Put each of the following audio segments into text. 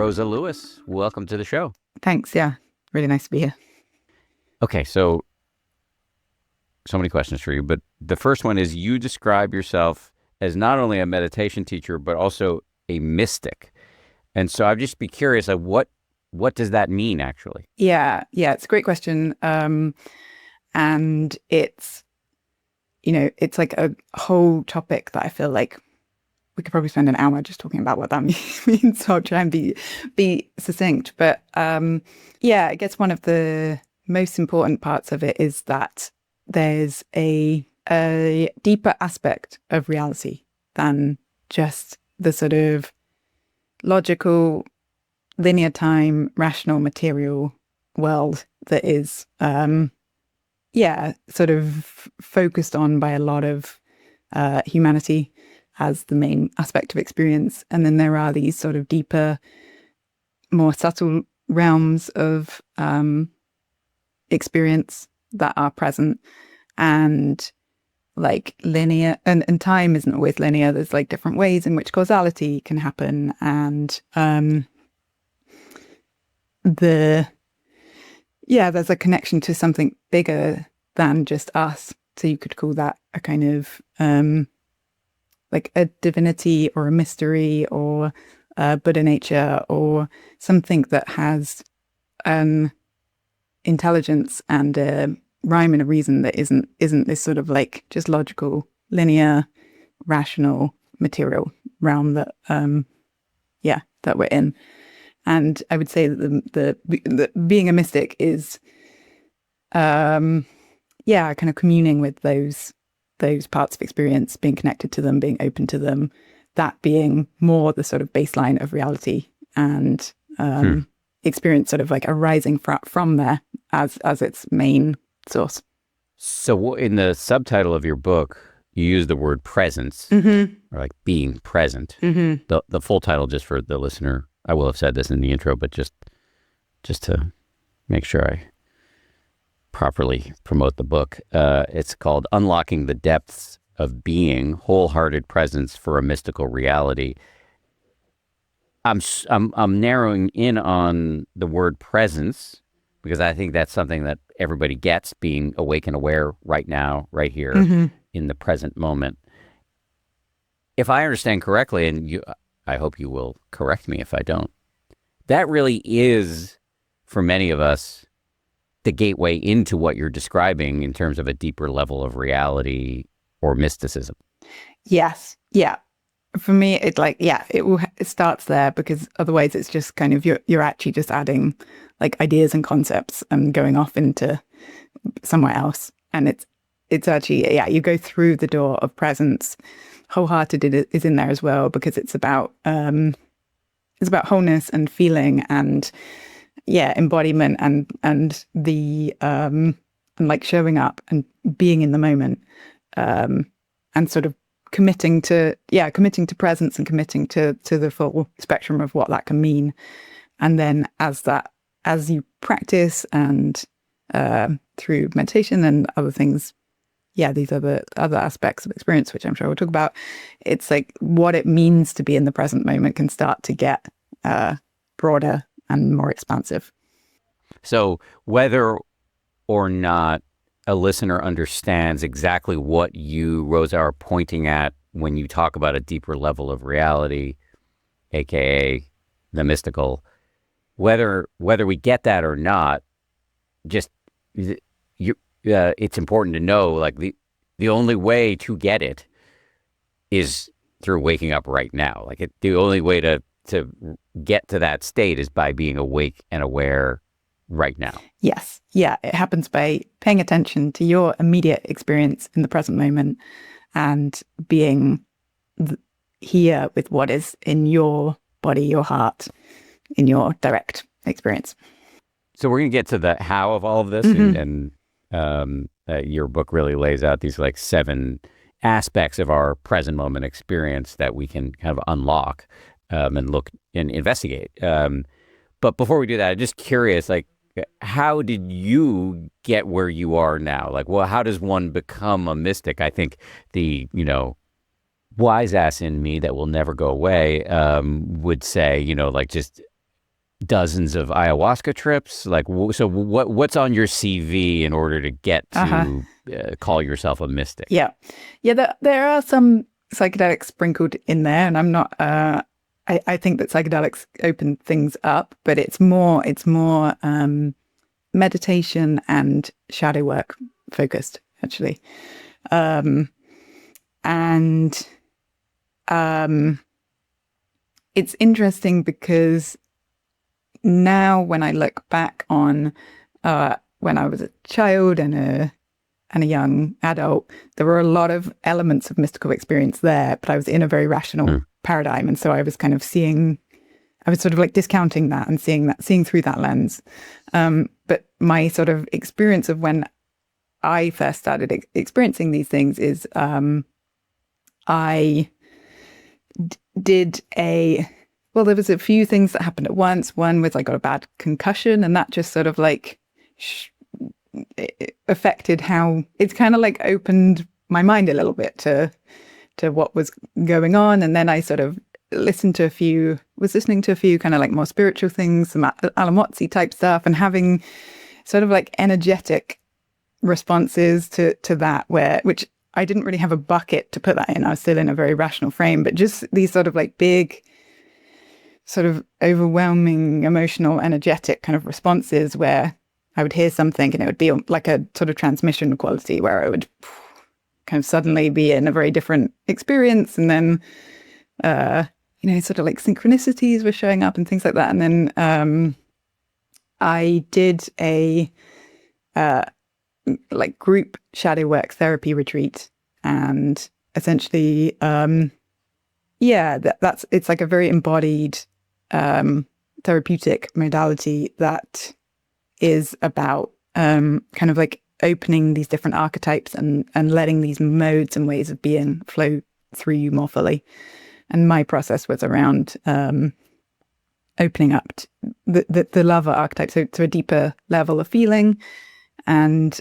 Rosa Lewis. Welcome to the show. Thanks. Yeah. Really nice to be here. Okay, so many questions for you, but the first one is you describe yourself as not only a meditation teacher, but also a mystic. And so I'd just be curious, like, what does that mean, actually? Yeah. It's a great question. And it's like a whole topic that I feel like we could probably spend an hour just talking about what that means. So I'll try and be succinct. But I guess one of the most important parts of it is that there's a deeper aspect of reality than just the sort of logical, linear time, rational, material world that is, sort of focused on by a lot of humanity as the main aspect of experience. And then there are these sort of deeper, more subtle realms of experience that are present. And like linear, and time isn't always linear. There's like different ways in which causality can happen. And there's a connection to something bigger than just us. So you could call that a kind of like a divinity or a mystery or Buddha nature or something that has intelligence and a rhyme and a reason that isn't this sort of like just logical, linear, rational, material realm that that we're in. And I would say that the being a mystic is kind of communing with those parts of experience, being connected to them, being open to them, that being more the sort of baseline of reality, and experience sort of like arising from there as its main source. So in the subtitle of your book, you use the word presence, Mm-hmm. or like being present. Mm-hmm. The full title, just for the listener, I will have said this in the intro, but just to make sure I properly promote the book, it's called Unlocking the Depths of Being, Wholehearted Presence for a Mystical Reality. I'm narrowing in on the word presence because I think that's something that everybody gets, being awake and aware right now, right here, Mm-hmm. in the present moment. If I understand correctly, and I hope you will correct me if I don't, that really is, for many of us, the gateway into what you're describing in terms of a deeper level of reality or mysticism. Yes. Yeah. For me, it starts there, because otherwise it's just kind of you're actually just adding like ideas and concepts and going off into somewhere else. And it's actually, you go through the door of presence. Wholehearted is in there as well, because it's about wholeness and feeling and embodiment and the and like showing up and being in the moment, and sort of committing to presence and committing to the full spectrum of what that can mean. And then as you practice and through meditation and other things, these other aspects of experience, which I'm sure we'll talk about, it's like what it means to be in the present moment can start to get broader and more expansive. So whether or not a listener understands exactly what you, Rosa, are pointing at when you talk about a deeper level of reality, aka the mystical, whether we get that or not, just it's important to know, like, the only way to get it is through waking up right now. Like the only way to get to that state is by being awake and aware right now. Yes. Yeah. It happens by paying attention to your immediate experience in the present moment and being here with what is in your body, your heart, in your direct experience. So we're going to get to the how of all of this. Mm-hmm. And your book really lays out these like 7 aspects of our present moment experience that we can kind of unlock and look and investigate. But before we do that, I'm just curious, like, how did you get where you are now? Like, well, how does one become a mystic? I think the, wise ass in me that will never go away would say, like, just dozens of ayahuasca trips? Like, so what's on your CV in order to get to call yourself a mystic? Yeah. There are some psychedelics sprinkled in there, and I'm not. I think that psychedelics open things up, but it's more meditation and shadow work focused, actually. It's interesting because now when I look back on when I was a child and a young adult, there were a lot of elements of mystical experience there, but I was in a very rational paradigm. And so I was kind of I was sort of like discounting that and seeing through that lens. But my sort of experience of when I first started experiencing these things is I did well, there was a few things that happened at once. One was I got a bad concussion, and that just sort of like it affected how it's kind of like opened my mind a little bit to what was going on. And then I sort of listening to a few kind of like more spiritual things, some Alan Wattsy type stuff, and having sort of like energetic responses to that, which I didn't really have a bucket to put that in. I was still in a very rational frame, but just these sort of like big, sort of overwhelming, emotional, energetic kind of responses where I would hear something and it would be like a sort of transmission quality where I would kind of suddenly be in a very different experience. And then, sort of like synchronicities were showing up and things like that. And then I did a like group shadow work therapy retreat, and essentially, it's like a very embodied therapeutic modality that is about kind of like opening these different archetypes and letting these modes and ways of being flow through you more fully. And my process was around opening up the lover archetype, so to a deeper level of feeling. And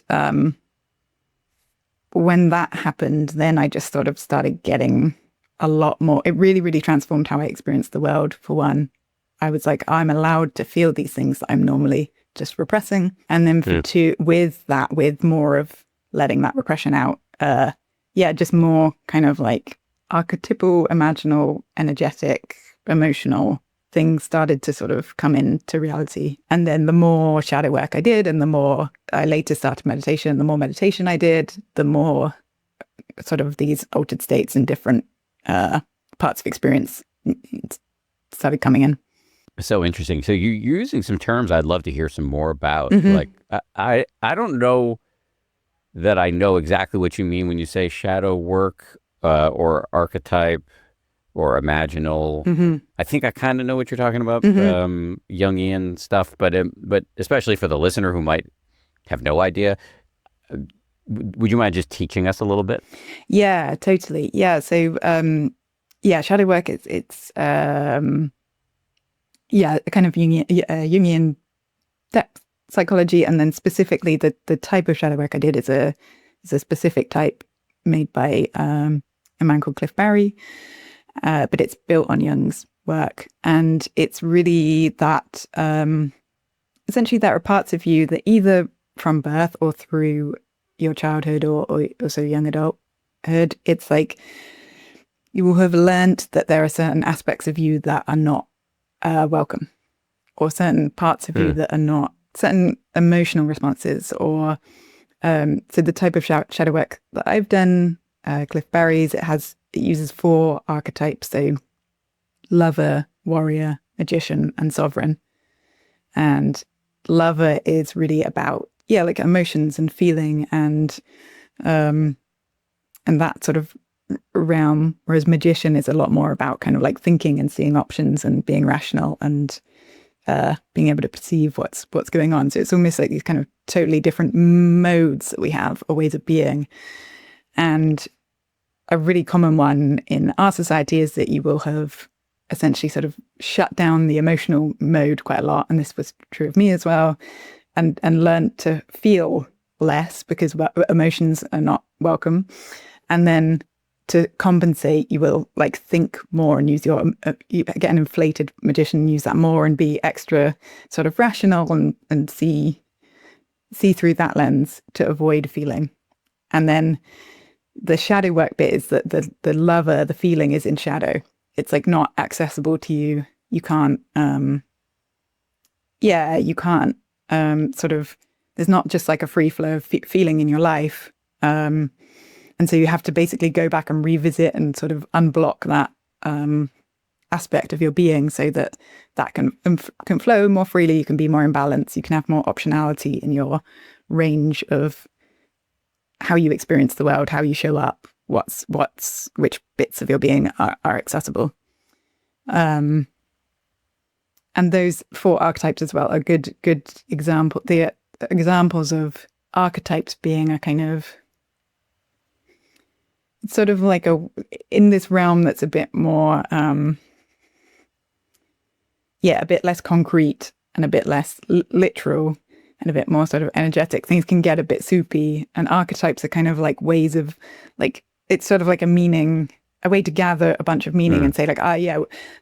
when that happened, then I just sort of started getting a lot more. It really, really transformed how I experienced the world. For one, I was like, I'm allowed to feel these things that I'm normally just repressing. And then for two, with more of letting that repression out, just more kind of like archetypal, imaginal, energetic, emotional things started to sort of come into reality. And then the more shadow work I did, and the more I later started meditation, the more meditation I did, the more sort of these altered states and different parts of experience started coming in. So interesting. So you're using some terms I'd love to hear some more about. Like, I don't know that I know exactly what you mean when you say shadow work or archetype or imaginal. I think I kind of know what you're talking about, Jungian stuff, but especially for the listener who might have no idea, would you mind just teaching us a little bit? Yeah, totally. Yeah. So, shadow work, it's kind of Jungian depth psychology. And then specifically the type of shadow work I did is a specific type made by a man called Cliff Barry. But it's built on Jung's work. And it's really that, essentially there are parts of you that either from birth or through your childhood or also young adulthood, it's like you will have learned that there are certain aspects of you that are not welcome, or certain parts of you that are not, certain emotional responses, or so the type of shadow work that I've done, Cliff Barry's, it uses 4 archetypes, so lover, warrior, magician, and sovereign. And lover is really about like emotions and feeling and that sort of realm, whereas magician is a lot more about kind of like thinking and seeing options and being rational and being able to perceive what's going on. So it's almost like these kind of totally different modes that we have, or ways of being. And a really common one in our society is that you will have essentially sort of shut down the emotional mode quite a lot. And this was true of me as well. And learned to feel less because emotions are not welcome. And then to compensate, you will like think more and use your, you get an inflated magician, use that more and be extra sort of rational and see through that lens to avoid feeling. And then the shadow work bit is that the lover, the feeling is in shadow. It's like not accessible to you. You can't, you can't sort of, there's not just like a free flow of feeling in your life. And so you have to basically go back and revisit and sort of unblock that aspect of your being so that can flow more freely. You can be more in balance. You can have more optionality in your range of how you experience the world, how you show up, which bits of your being are accessible. And those 4 archetypes as well are good example. The examples of archetypes being a kind of sort of like in this realm that's a bit more, a bit less concrete and a bit less literal and a bit more sort of energetic. Things can get a bit soupy, and archetypes are kind of like ways of like, it's sort of like a way to gather a bunch of meaning and say like,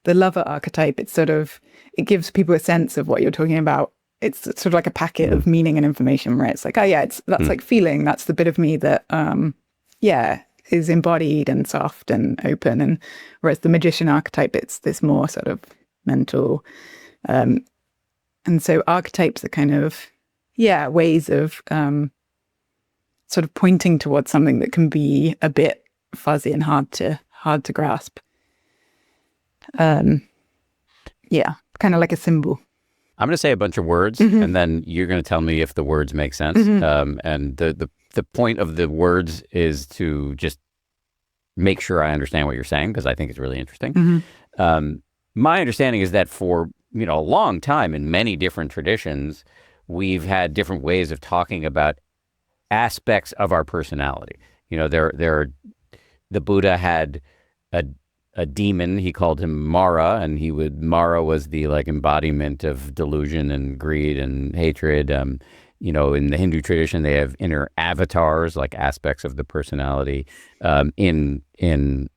the lover archetype, it's sort of, it gives people a sense of what you're talking about. It's sort of like a packet of meaning and information, right? It's like, that's like feeling, that's the bit of me that, is embodied and soft and open. And whereas the magician archetype, it's this more sort of mental. And so archetypes are kind of, ways of sort of pointing towards something that can be a bit fuzzy and hard to grasp. Kind of like a symbol. I'm going to say a bunch of words, and then you're going to tell me if the words make sense. And the point of the words is to just make sure I understand what you're saying, because I think it's really interesting. My understanding is that for a long time in many different traditions, we've had different ways of talking about aspects of our personality. The Buddha had a demon. He called him Mara, and Mara was the like embodiment of delusion and greed and hatred. In the Hindu tradition, they have inner avatars, like aspects of the personality. In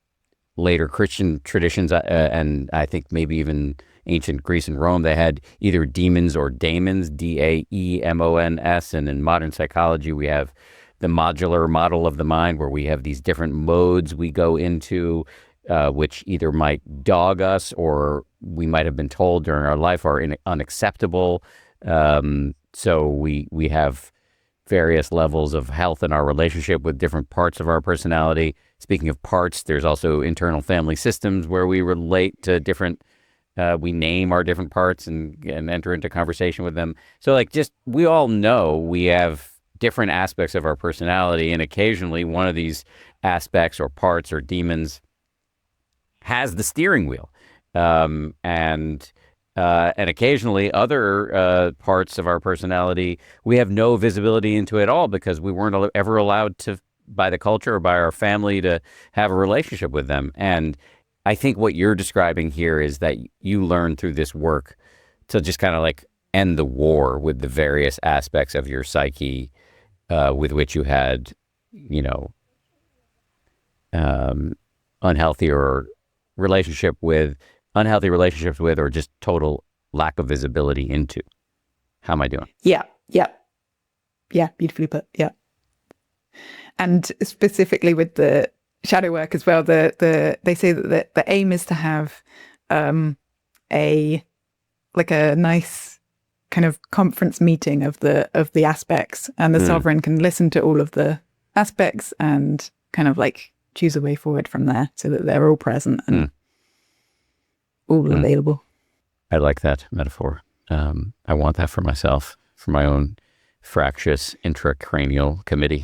later Christian traditions, and I think maybe even ancient Greece and Rome, they had either demons or daemons, Daemons. And in modern psychology, we have the modular model of the mind, where we have these different modes we go into, which either might dog us or we might have been told during our life are unacceptable. So we have various levels of health in our relationship with different parts of our personality. Speaking of parts, there's also internal family systems where we relate to different, we name our different parts and enter into conversation with them. So like, just, we all know we have different aspects of our personality, and occasionally one of these aspects or parts or demons has the steering wheel. And occasionally other parts of our personality, we have no visibility into at all, because we weren't ever allowed to, by the culture or by our family, to have a relationship with them. And I think what you're describing here is that you learn through this work to just kind of like end the war with the various aspects of your psyche with which you had, unhealthy relationships with, or just total lack of visibility into. How am I doing? Yeah, beautifully put. Yeah. And specifically with the shadow work as well, they say that the aim is to have a nice kind of conference meeting of the aspects, and the sovereign can listen to all of the aspects and kind of like choose a way forward from there, so that they're all present and all available. I like that metaphor. I want that for myself, for my own fractious intracranial committee.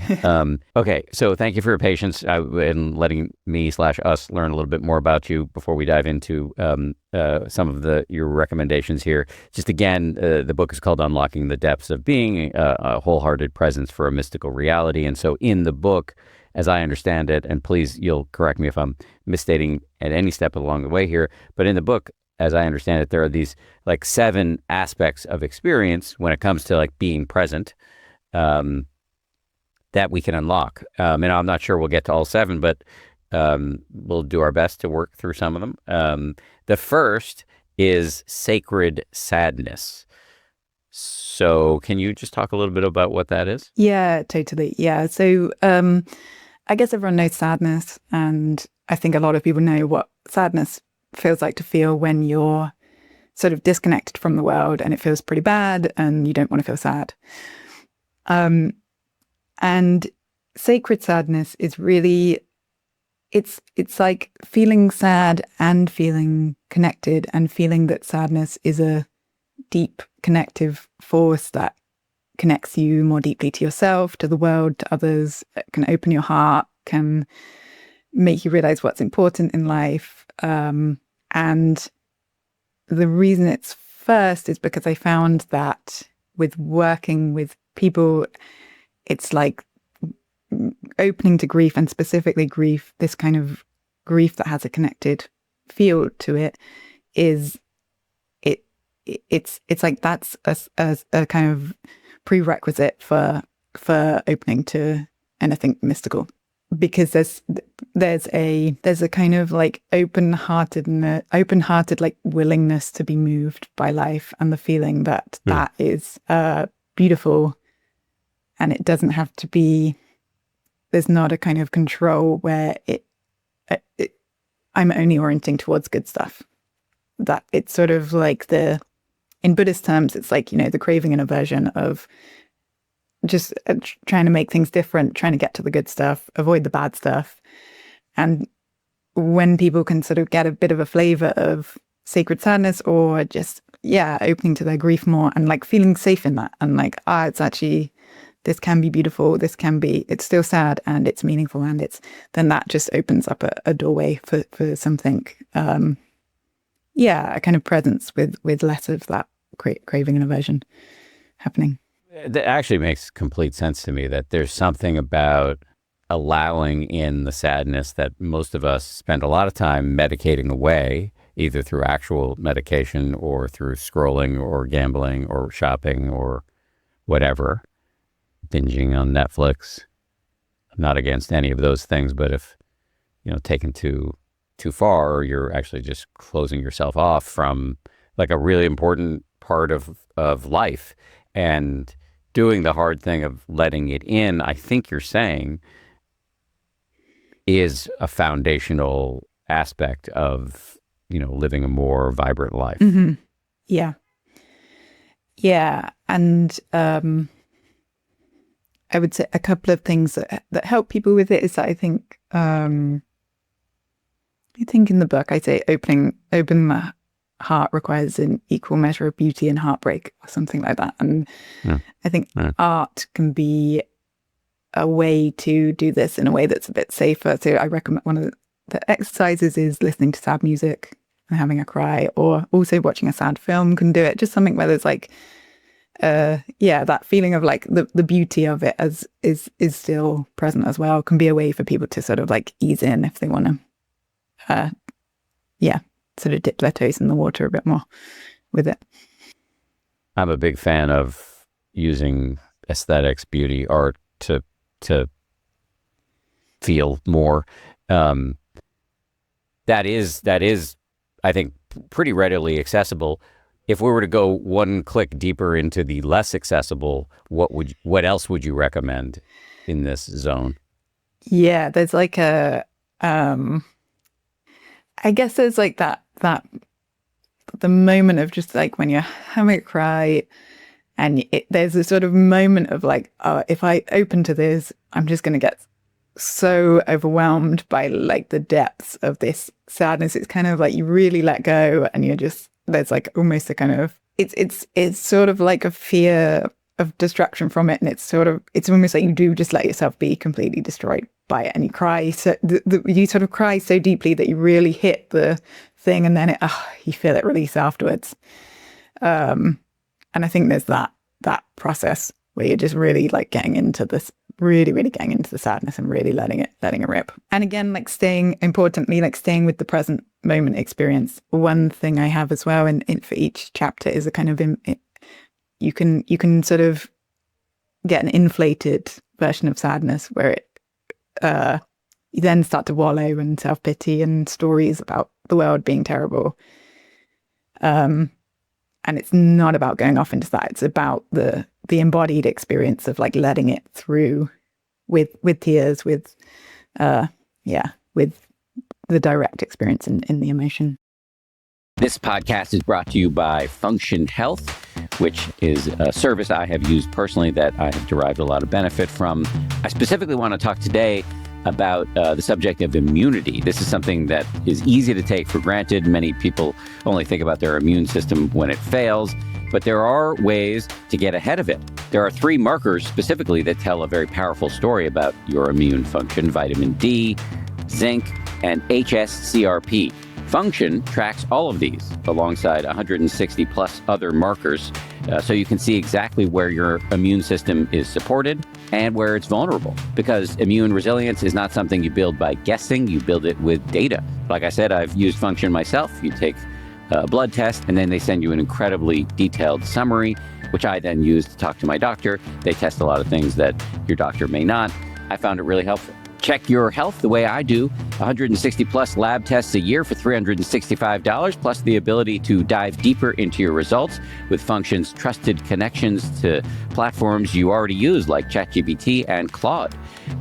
Okay, so thank you for your patience in letting me/us learn a little bit more about you before we dive into some of your recommendations here. Just again, the book is called Unlocking the Depths of Being, a Wholehearted Presence for a Mystical Reality. And so in the book, as I understand it, and please, you'll correct me if I'm misstating at any step along the way here, but in the book, as I understand it, there are these like 7 aspects of experience when it comes to like being present that we can unlock. And I'm not sure we'll get to all 7, but We'll do our best to work through some of them. The first is sacred sadness. So can you just talk a little bit about what that is? Yeah, totally. Yeah. So I guess everyone knows sadness, and I think a lot of people know what sadness feels like to feel when you're sort of disconnected from the world and it feels pretty bad and you don't want to feel sad. And sacred sadness is really, it's like feeling sad and feeling connected, and feeling that sadness is a deep connective force that connects you more deeply to yourself, to the world, to others. It can open your heart, can make you realize what's important in life. And the reason it's first is because I found that with working with people, it's like opening to grief, and specifically grief, this kind of grief that has a connected field to it, is it's like that's a kind of prerequisite for opening to anything mystical, because there's a kind of like open-hearted like willingness to be moved by life, and the feeling that that is beautiful, and it doesn't have to be, there's not a kind of control where I'm only orienting towards good stuff. That it's sort of like in Buddhist terms, it's like, the craving and aversion of just trying to make things different, trying to get to the good stuff, avoid the bad stuff. And when people can sort of get a bit of a flavor of sacred sadness, or just, opening to their grief more, and like feeling safe in that, and like, it's actually, this can be beautiful, it's still sad and it's meaningful, and then that just opens up a doorway for something, a kind of presence with less of that craving and aversion happening. That actually makes complete sense to me, that there's something about allowing in the sadness that most of us spend a lot of time medicating away, either through actual medication or through scrolling or gambling or shopping or whatever, binging on Netflix. I'm not against any of those things, but if, taken too far, you're actually just closing yourself off from like a really important part of life, and doing the hard thing of letting it in, I think you're saying, is a foundational aspect of, living a more vibrant life. Mm-hmm. Yeah. Yeah. And I would say a couple of things that help people with it is that I think in the book, I say open the heart requires an equal measure of beauty and heartbreak, or something like that. And I think art can be a way to do this in a way that's a bit safer. So I recommend one of the exercises is listening to sad music and having a cry, or also watching a sad film can do it. Just something where there's like, that feeling of like the beauty of it is still present as well, can be a way for people to sort of like ease in if they want to, sort of dip their toes in the water a bit more with it. I'm a big fan of using aesthetics, beauty, art to feel more. That is, I think, pretty readily accessible. If we were to go one click deeper into the less accessible, what else would you recommend in this zone? Yeah, there's like I guess there's like that the moment of just like when you're having a cry, and there's a sort of moment of like, oh, if I open to this, I'm just going to get so overwhelmed by like the depths of this sadness. It's kind of like you really let go, and you're just, there's like almost a kind of, it's sort of like a fear of distraction from it, and it's almost like you do just let yourself be completely destroyed by it, and you cry, so you sort of cry so deeply that you really hit the thing, and then you feel it release afterwards. And I think there's that process where you're just really like getting into this, really getting into the sadness and really letting it rip. And again, like staying with the present moment experience. One thing I have as well in for each chapter is a kind of you can sort of get an inflated version of sadness where it you then start to wallow in self-pity and stories about the world being terrible. And it's not about going off into that. It's about the embodied experience of like letting it through with tears, with the direct experience in the emotion. This podcast is brought to you by Function Health, which is a service I have used personally that I have derived a lot of benefit from. I specifically want to talk today about the subject of immunity. This is something that is easy to take for granted. Many people only think about their immune system when it fails, but there are ways to get ahead of it. There are 3 markers specifically that tell a very powerful story about your immune function: vitamin D, zinc, and HSCRP. Function tracks all of these alongside 160 plus other markers, so you can see exactly where your immune system is supported and where it's vulnerable. Because immune resilience is not something you build by guessing, you build it with data. Like I said, I've used Function myself. You take a blood test and then they send you an incredibly detailed summary, which I then use to talk to my doctor. They test a lot of things that your doctor may not. I found it really helpful. Check your health the way I do. 160 plus lab tests a year for $365, plus the ability to dive deeper into your results with Function's trusted connections to platforms you already use like ChatGPT and Claude.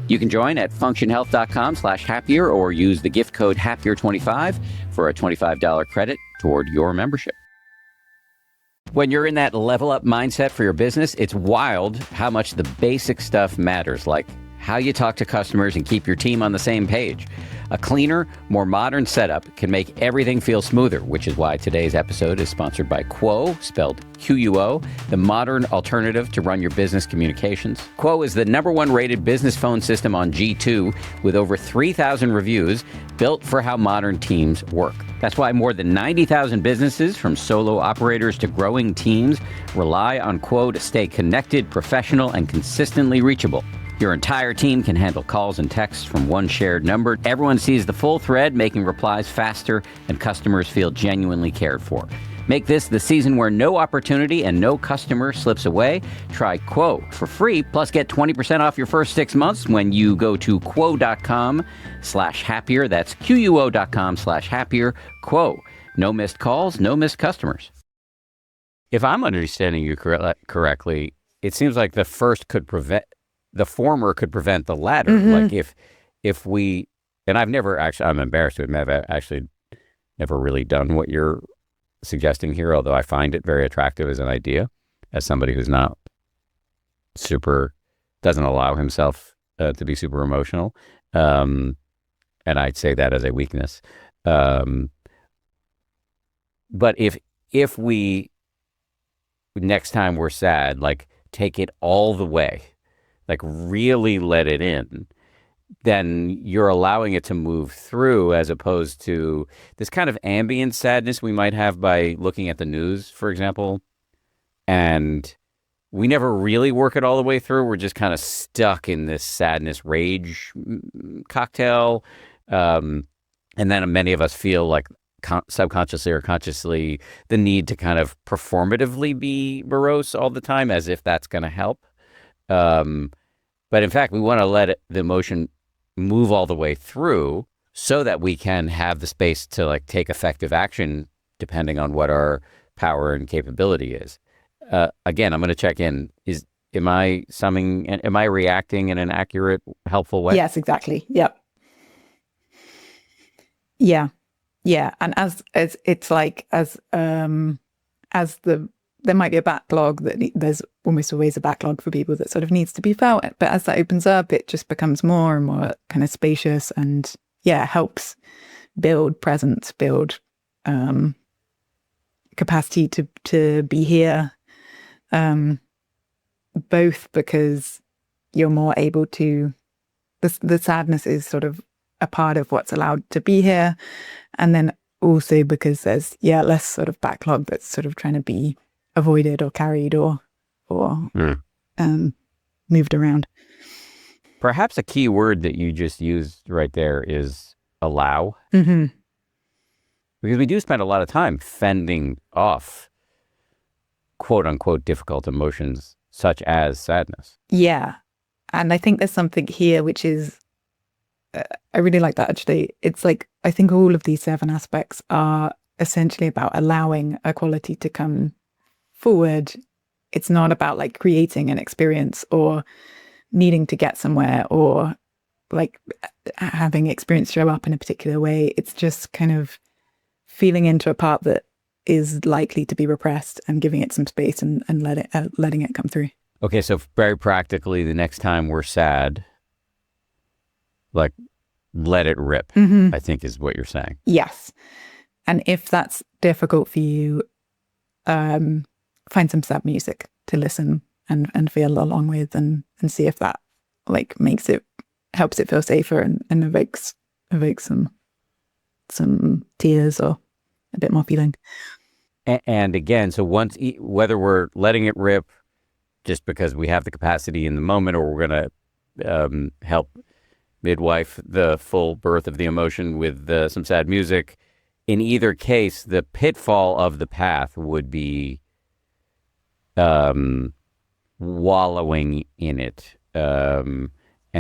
You can join at functionhealth.com/happier or use the gift code HAPPIER25 for a $25 credit toward your membership. When you're in that level up mindset for your business, it's wild how much the basic stuff matters, like how you talk to customers and keep your team on the same page. A cleaner, more modern setup can make everything feel smoother, which is why today's episode is sponsored by Quo, spelled Quo, the modern alternative to run your business communications. Quo is the #1 rated business phone system on G2 with over 3,000 reviews, built for how modern teams work. That's why more than 90,000 businesses, from solo operators to growing teams, rely on Quo to stay connected, professional, and consistently reachable. Your entire team can handle calls and texts from one shared number. Everyone sees the full thread, making replies faster, and customers feel genuinely cared for. Make this the season where no opportunity and no customer slips away. Try Quo for free, plus get 20% off your first 6 months when you go to quo.com/happier. That's quo.com/happier. Quo. No missed calls, no missed customers. If I'm understanding you correctly, it seems like the former could prevent the latter. Mm-hmm. Like if we, and I'm embarrassed to admit, I've actually never really done what you're suggesting here, although I find it very attractive as an idea, as somebody who's not doesn't allow himself to be super emotional. And I'd say that as a weakness. But if we, next time we're sad, like take it all the way, like really let it in, then you're allowing it to move through, as opposed to this kind of ambient sadness we might have by looking at the news, for example. And we never really work it all the way through. We're just kind of stuck in this sadness rage cocktail. And then many of us feel like subconsciously or consciously the need to kind of performatively be morose all the time, as if that's going to help. But in fact, we want to let the emotion move all the way through so that we can have the space to like take effective action depending on what our power and capability is. Again, I'm going to check in. Am I reacting in an accurate, helpful way? Yes, exactly. Yep. Yeah. Yeah. And as there might be a backlog there's almost always a backlog for people that sort of needs to be felt. But as that opens up, it just becomes more and more kind of spacious and helps build presence, build capacity to be here. Both because you're more able to, the sadness is sort of a part of what's allowed to be here. And then also because there's, less sort of backlog that's sort of trying to be avoided or carried or moved around. Perhaps a key word that you just used right there is allow. Mm-hmm. Because we do spend a lot of time fending off quote unquote difficult emotions such as sadness. Yeah. And I think there's something here which is I really like that, actually. It's like, I think all of these 7 aspects are essentially about allowing a quality to come forward. It's not about like creating an experience or needing to get somewhere or like having experience show up in a particular way. It's just kind of feeling into a part that is likely to be repressed and giving it some space and letting it come through. Okay, so very practically, the next time we're sad, like, let it rip, I think is what you're saying. Yes. And if that's difficult for you, find some sad music to listen and feel along with and see if that like helps it feel safer and evokes some tears or a bit more feeling. And again, so whether we're letting it rip just because we have the capacity in the moment, or we're going to help midwife the full birth of the emotion with some sad music, in either case, the pitfall of the path would be wallowing in it. And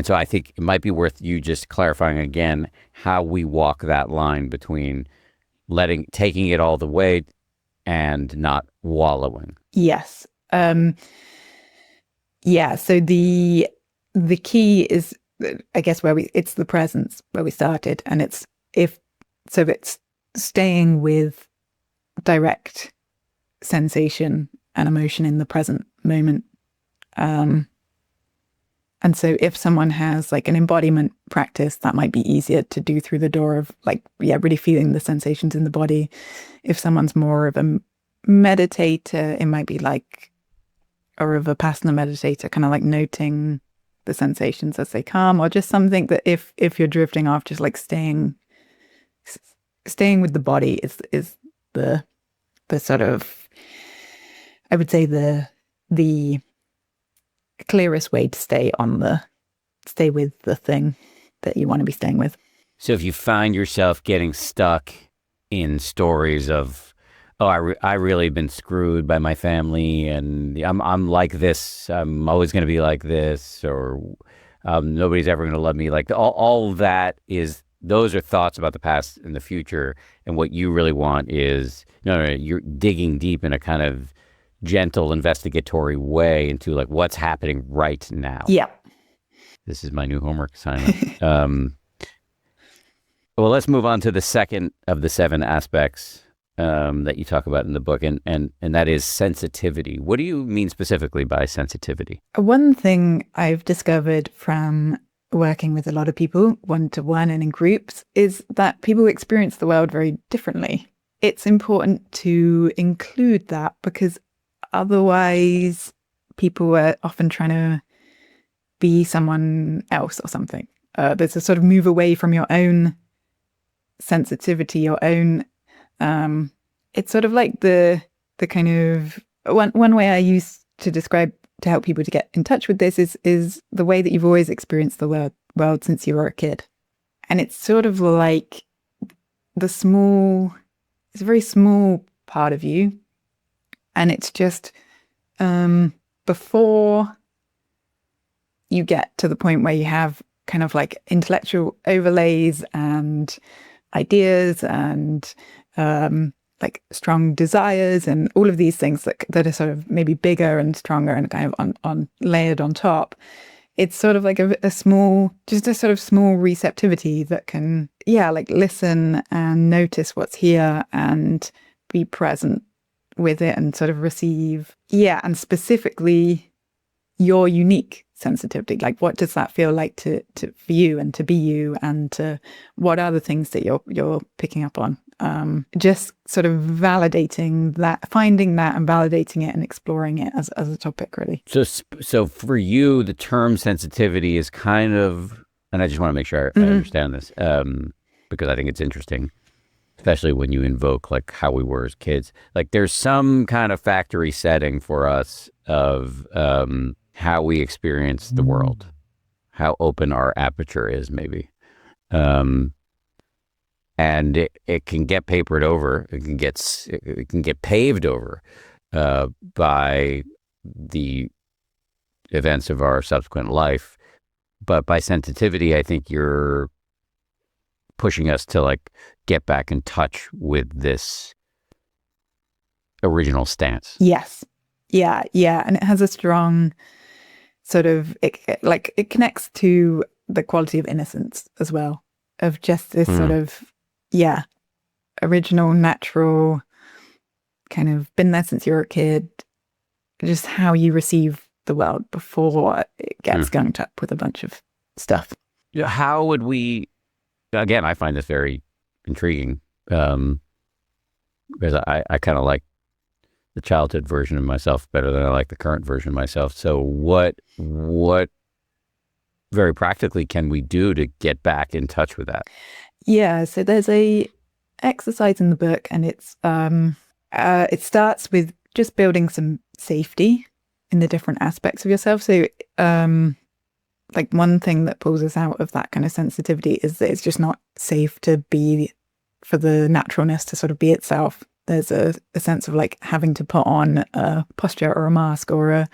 so I think it might be worth you just clarifying again how we walk that line between taking it all the way and not wallowing. Yes. Yeah. So the key is, I guess, it's the presence where we started, and it's staying with direct sensation and emotion in the present moment. And so if someone has like an embodiment practice, that might be easier to do through the door of like, really feeling the sensations in the body. If someone's more of a meditator, it might be like, or a Vipassana meditator, kind of like noting the sensations as they come, or just something that if you're drifting off, just like staying with the body is the sort of, I would say the clearest way to stay with the thing that you want to be staying with. So if you find yourself getting stuck in stories of, I really been screwed by my family, and I'm like this, I'm always going to be like this, or nobody's ever going to love me, like all that those are thoughts about the past and the future, and what you really want is you're digging deep in a kind of gentle investigatory way into like what's happening right now. Yeah. This is my new homework assignment. Well, let's move on to the second of the 7 aspects that you talk about in the book, and that is sensitivity. What do you mean specifically by sensitivity? One thing I've discovered from working with a lot of people, one-to-one and in groups, is that people experience the world very differently. It's important to include that, because otherwise people are often trying to be someone else or something. There's a sort of move away from your own sensitivity, your own it's sort of like the kind of one way I use to help people to get in touch with this is the way that you've always experienced the world since you were a kid. And it's sort of like it's a very small part of you, and it's just before you get to the point where you have kind of like intellectual overlays and ideas and like strong desires and all of these things that are sort of maybe bigger and stronger and kind of on layered on top. It's sort of like a small receptivity that can, like listen and notice what's here and be present with it and sort of receive. Yeah, and specifically your unique sensitivity. Like, what does that feel like for you and to be you, and to what are the things that you're picking up on? Just sort of validating that, finding that and validating it and exploring it as a topic, really. So for you, the term sensitivity is kind of, and I just want to make sure I understand this, because I think it's interesting, especially when you invoke like how we were as kids. Like there's some kind of factory setting for us of how we experience the world, how open our aperture is, maybe. And it can get papered over. It can get paved over by the events of our subsequent life. But by sensitivity, I think you're pushing us to like get back in touch with this original stance. Yes. Yeah. And it has a strong sort of, it connects to the quality of innocence as well, of just this sort of, original, natural, kind of been there since you were a kid, just how you receive the world before it gets gunked up with a bunch of stuff. Yeah, how would we, again, I find this very intriguing, because I kind of like the childhood version of myself better than I like the current version of myself. So what very practically can we do to get back in touch with that? Yeah, so there's a exercise in the book, and it's it starts with just building some safety in the different aspects of yourself. So like one thing that pulls us out of that kind of sensitivity is that it's just not safe to be, for the naturalness to sort of be itself. There's a sense of like having to put on a posture or a mask or a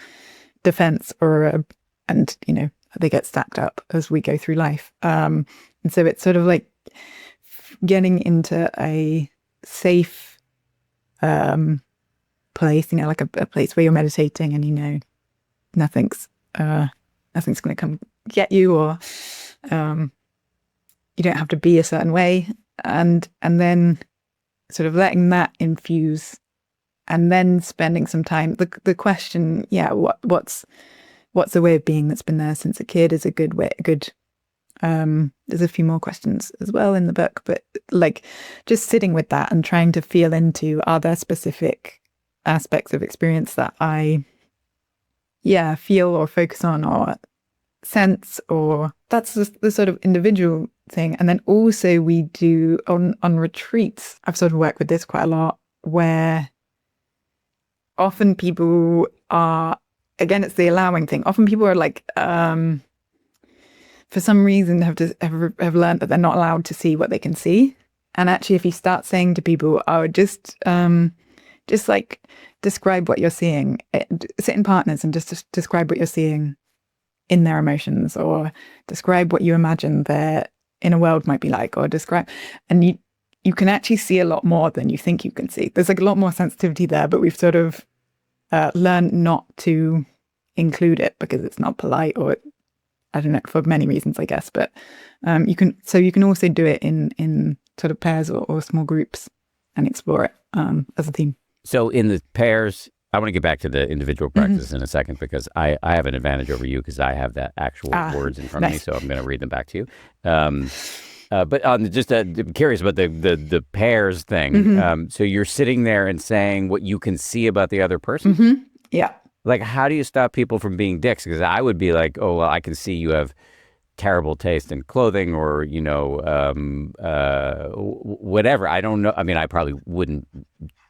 defense and you know, they get stacked up as we go through life. And so it's sort of like getting into a safe place, you know, like a place where you're meditating and you know nothing's going to come get you, or you don't have to be a certain way, and then sort of letting that infuse, and then spending some time. The question, what's a way of being that's been there since a kid is a good way. There's a few more questions as well in the book, but like just sitting with that and trying to feel into, are there specific aspects of experience that I feel or focus on or sense, or that's the sort of individual thing. And then also we do on retreats, I've sort of worked with this quite a lot, where often people are, again, it's the allowing thing. Often people are like, for some reason have learned that they're not allowed to see what they can see. And actually, if you start saying to people, just like describe what you're seeing, sit in partners and just describe what you're seeing in their emotions, or describe what you imagine their inner world might be like, or describe, and you can actually see a lot more than you think you can see. There's like a lot more sensitivity there, but we've sort of learned not to include it because it's not polite, or I don't know, for many reasons, I guess. But you can also do it in sort of pairs or small groups and explore it as a theme. So in the pairs, I want to get back to the individual practice in a second, because I have an advantage over you because I have that actual words in front of me, so I'm going to read them back to you. But I'm curious about the pairs thing. So you're sitting there and saying what you can see about the other person? Yeah. Like, how do you stop people from being dicks? Because I would be like, oh, well, I can see you have terrible taste in clothing, or, you know, whatever. I don't know. I mean, I probably wouldn't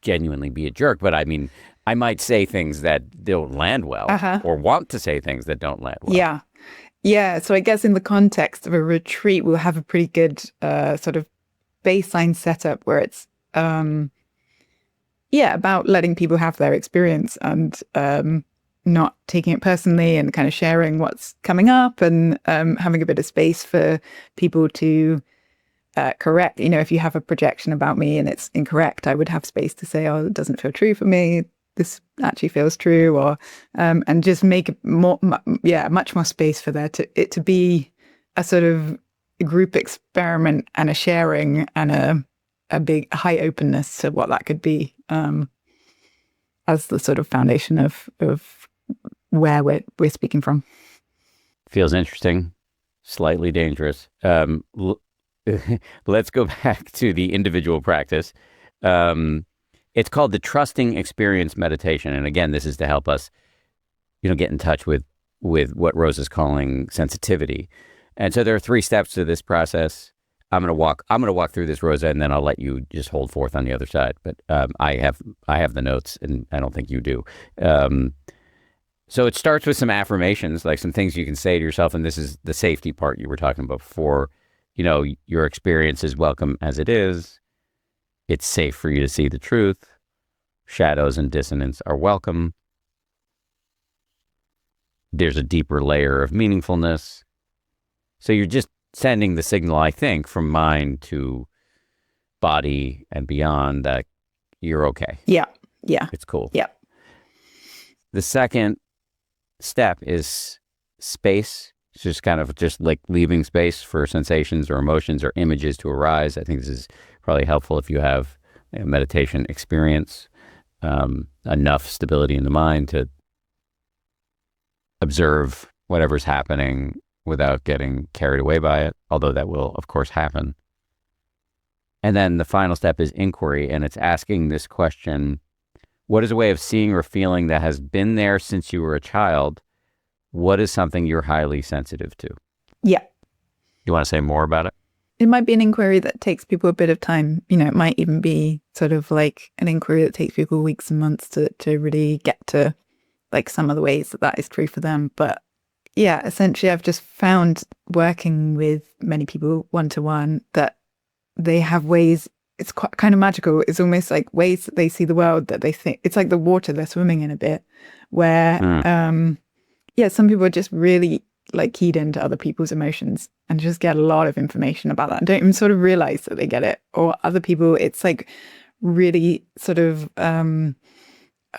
genuinely be a jerk, but I mean, I might say things that don't land well, or want to say things that don't land well. Yeah. So I guess in the context of a retreat, we'll have a pretty good sort of baseline setup where it's about letting people have their experience and not taking it personally, and kind of sharing what's coming up, and having a bit of space for people to correct. You know, if you have a projection about me and it's incorrect, I would have space to say, oh, it doesn't feel true for me. This actually feels true, or and just make much more space for it to be a sort of group experiment and a sharing and a big high openness to what that could be, as the sort of foundation of where we're speaking from. Feels interesting, slightly dangerous. Let's go back to the individual practice. It's called the Trusting Experience Meditation. And again, this is to help us, you know, get in touch with what Rosa's calling sensitivity. And so there are 3 steps to this process. I'm going to walk through this, Rosa, and then I'll let you just hold forth on the other side. But I have the notes, and I don't think you do. So it starts with some affirmations, like some things you can say to yourself. And this is the safety part you were talking about before. You know, your experience is welcome as it is. It's safe for you to see the truth. Shadows and dissonance are welcome. There's a deeper layer of meaningfulness. So you're just sending the signal, I think, from mind to body and beyond that you're okay. Yeah. Yeah. It's cool. Yeah. The second step is space. It's just kind of just like leaving space for sensations or emotions or images to arise. I think this is probably helpful if you have a meditation experience, enough stability in the mind to observe whatever's happening without getting carried away by it, although that will, of course, happen. And then the final step is inquiry, and it's asking this question: what is a way of seeing or feeling that has been there since you were a child? What is something you're highly sensitive to? Yeah. You want to say more about it? It might be an inquiry that takes people a bit of time. You know, it might even be sort of like an inquiry that takes people weeks and months to really get to like some of the ways that that is true for them. But yeah, essentially I've just found working with many people one-to-one that they have ways, it's quite kind of magical. It's almost like ways that they see the world that they think, it's like the water they're swimming in a bit, where, yeah, some people are just really like keyed into other people's emotions and just get a lot of information about that and don't even sort of realize that they get it. Or other people, it's like really sort of a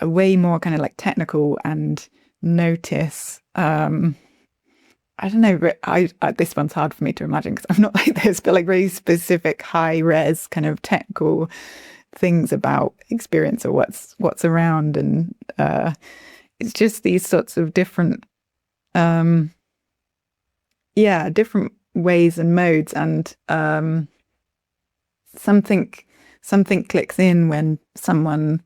way more kind of like technical and notice. I don't know, this one's hard for me to imagine because I'm not like this, but like very specific high res kind of technical things about experience or what's around. And it's just these sorts of different different ways and modes, and something clicks in when someone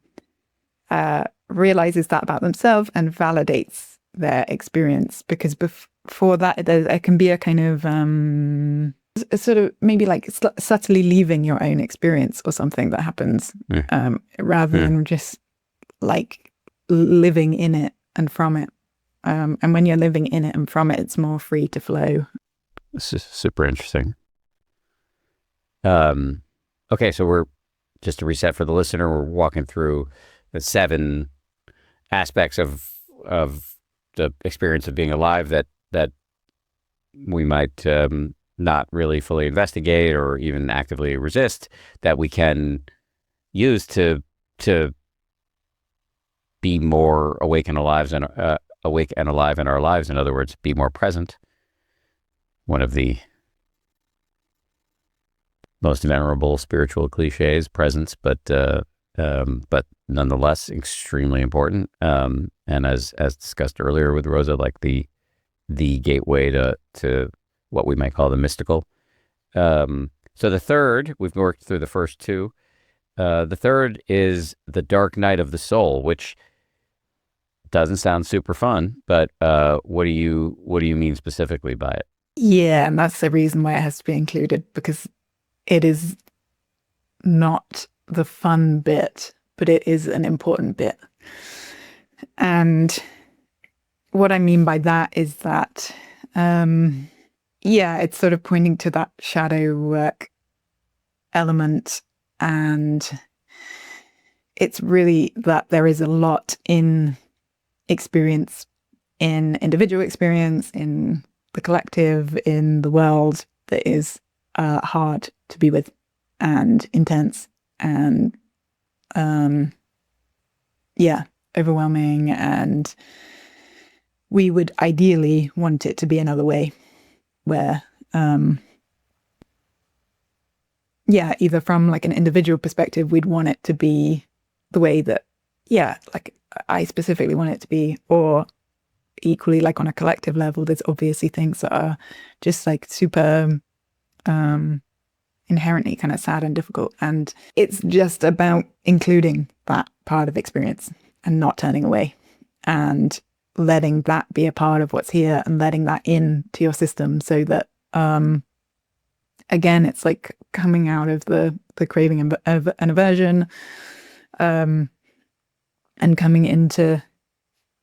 realizes that about themselves and validates their experience, because before that there can be a kind of a sort of maybe like subtly leaving your own experience or something that happens, rather than just like living in it and from it. And when you're living in it and from it, it's more free to flow. This is super interesting. Okay, so we're, just to reset for the listener, we're walking through the 7 aspects of the experience of being alive that we might not really fully investigate or even actively resist, that we can use to be more awake and alive in our lives. In other words, be more present. One of the most venerable spiritual cliches, presence, but nonetheless extremely important. And as discussed earlier with Rosa, like the gateway to what we might call the mystical. So the third, we've worked through the first 2. The third is the dark night of the soul, which doesn't sound super fun, but what do you mean specifically by it? Yeah, and that's the reason why it has to be included, because it is not the fun bit, but it is an important bit. And what I mean by that is that, it's sort of pointing to that shadow work element, and it's really that there is a lot in experience, in individual experience, in the collective, in the world, that is hard to be with and intense and overwhelming, and we would ideally want it to be another way where either from like an individual perspective we'd want it to be the way that like I specifically want it to be, or equally like on a collective level there's obviously things that are just like super inherently kind of sad and difficult, and it's just about including that part of experience and not turning away and letting that be a part of what's here and letting that in to your system, so that again it's like coming out of the craving and an aversion, and coming into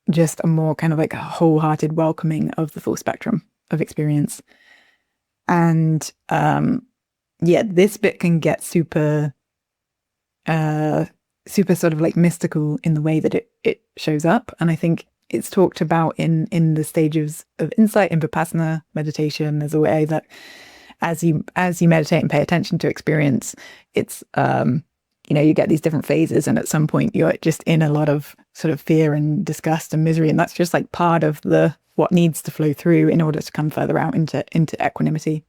just a more kind of like a wholehearted welcoming of the full spectrum of experience. And this bit can get super sort of like mystical in the way that it shows up. And I think it's talked about in the stages of insight in Vipassana meditation as a way that as you meditate and pay attention to experience, it's you get these different phases, and at some point you're just in a lot of sort of fear and disgust and misery, and that's just like part of what needs to flow through in order to come further out into equanimity.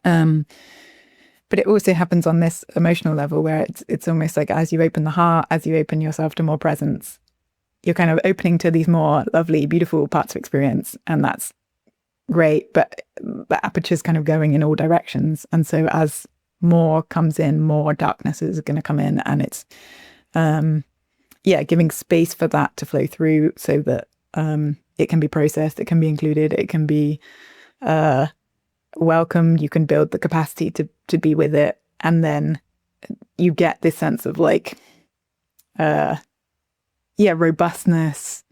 But it also happens on this emotional level where it's almost like as you open the heart, as you open yourself to more presence, you're kind of opening to these more lovely, beautiful parts of experience, and that's great. But the aperture's kind of going in all directions, and so as more comes in, more darkness is going to come in, and it's giving space for that to flow through so that it can be processed, it can be included, it can be welcomed. You can build the capacity to be with it, and then you get this sense of like robustness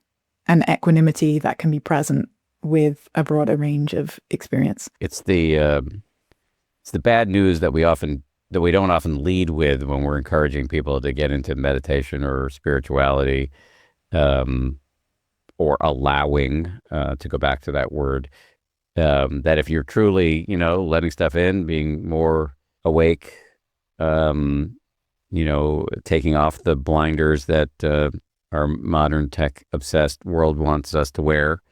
and equanimity that can be present with a broader range of experience. It's the bad news that we don't often lead with when we're encouraging people to get into meditation or spirituality, or allowing, to go back to that word, that if you're truly, letting stuff in, being more awake, taking off the blinders that our modern tech obsessed world wants us to wear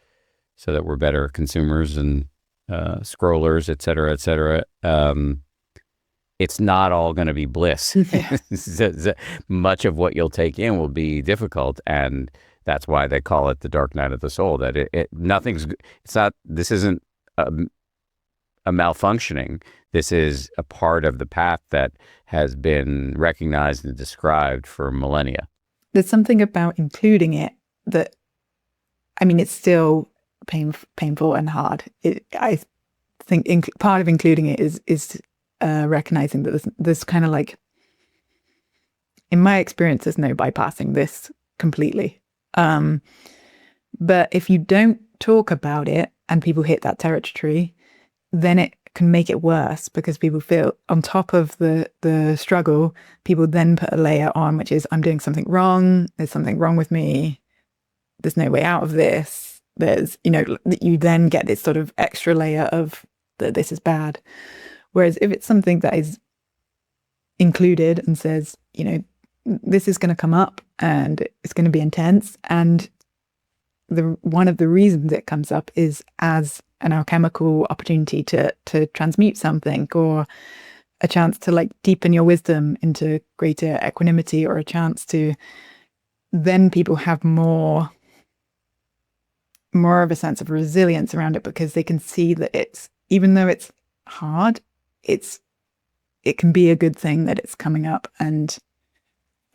so that we're better consumers and scrollers, et cetera, it's not all going to be bliss. Much of what you'll take in will be difficult, and that's why they call it the dark night of the soul. That this isn't a malfunctioning. This is a part of the path that has been recognized and described for millennia. There's something about including it that, it's still painful and hard. I think part of including it is recognizing that there's kind of like, in my experience, there's no bypassing this completely. But if you don't talk about it and people hit that territory, then it can make it worse, because people feel on top of the struggle, people then put a layer on, which is, I'm doing something wrong. There's something wrong with me. There's no way out of this. There's, you then get this sort of extra layer of that this is bad. Whereas if it's something that is included and says, this is going to come up and it's going to be intense, and one of the reasons it comes up is as an alchemical opportunity to transmute something, or a chance to like deepen your wisdom into greater equanimity, or a chance to, then people have more of a sense of resilience around it, because they can see that it's, even though it's hard, it can be a good thing that it's coming up, and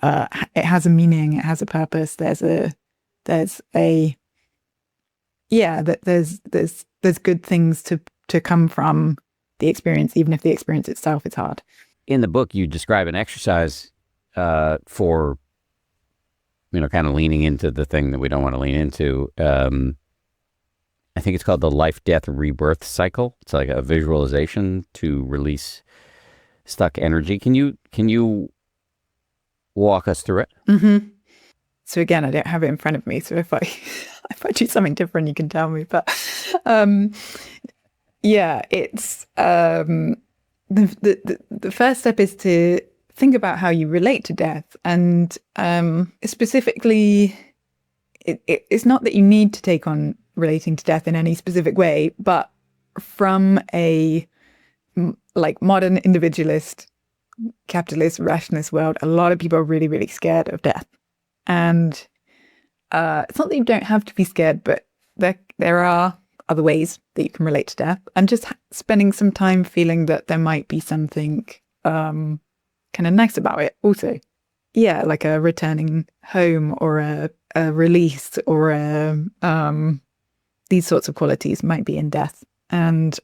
it has a meaning, it has a purpose. There's good things to come from the experience, even if the experience itself is hard. In the book, you describe an exercise for, kind of leaning into the thing that we don't want to lean into. I think it's called the Life-Death-Rebirth Cycle. It's like a visualization to release stuck energy. Can you walk us through it? Mm-hmm. So again, I don't have it in front of me, so if I do something different, you can tell me. But it's the first step is to think about how you relate to death, and specifically, it's not that you need to take on relating to death in any specific way, but from a like modern individualist, capitalist, rationalist world, a lot of people are really, really scared of death. And it's not that you don't have to be scared, but there are other ways that you can relate to death, and just spending some time feeling that there might be something kind of nice about it also. Yeah, like a returning home, or a release, or these sorts of qualities might be in death. And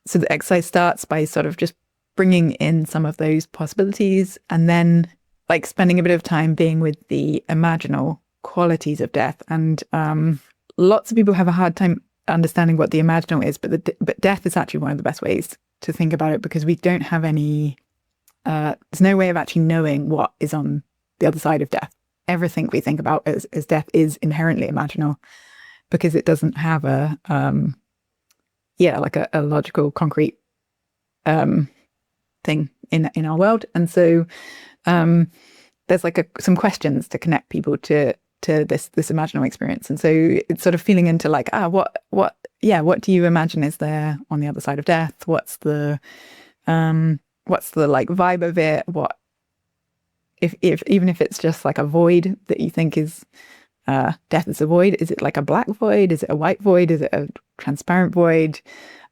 so the exercise starts by sort of just bringing in some of those possibilities, and then like spending a bit of time being with the imaginal qualities of death. And lots of people have a hard time understanding what the imaginal is, but death is actually one of the best ways to think about it, because we don't have any, there's no way of actually knowing what is on the other side of death. Everything we think about as death is inherently imaginal, because it doesn't have a like a logical, concrete thing in our world. And so there's like some questions to connect people to this imaginal experience. And so it's sort of feeling into like, what do you imagine is there on the other side of death? What's the like vibe of it? What if even if it's just like a void that you think is death is a void, is it like a black void? Is it a white void? Is it a transparent void?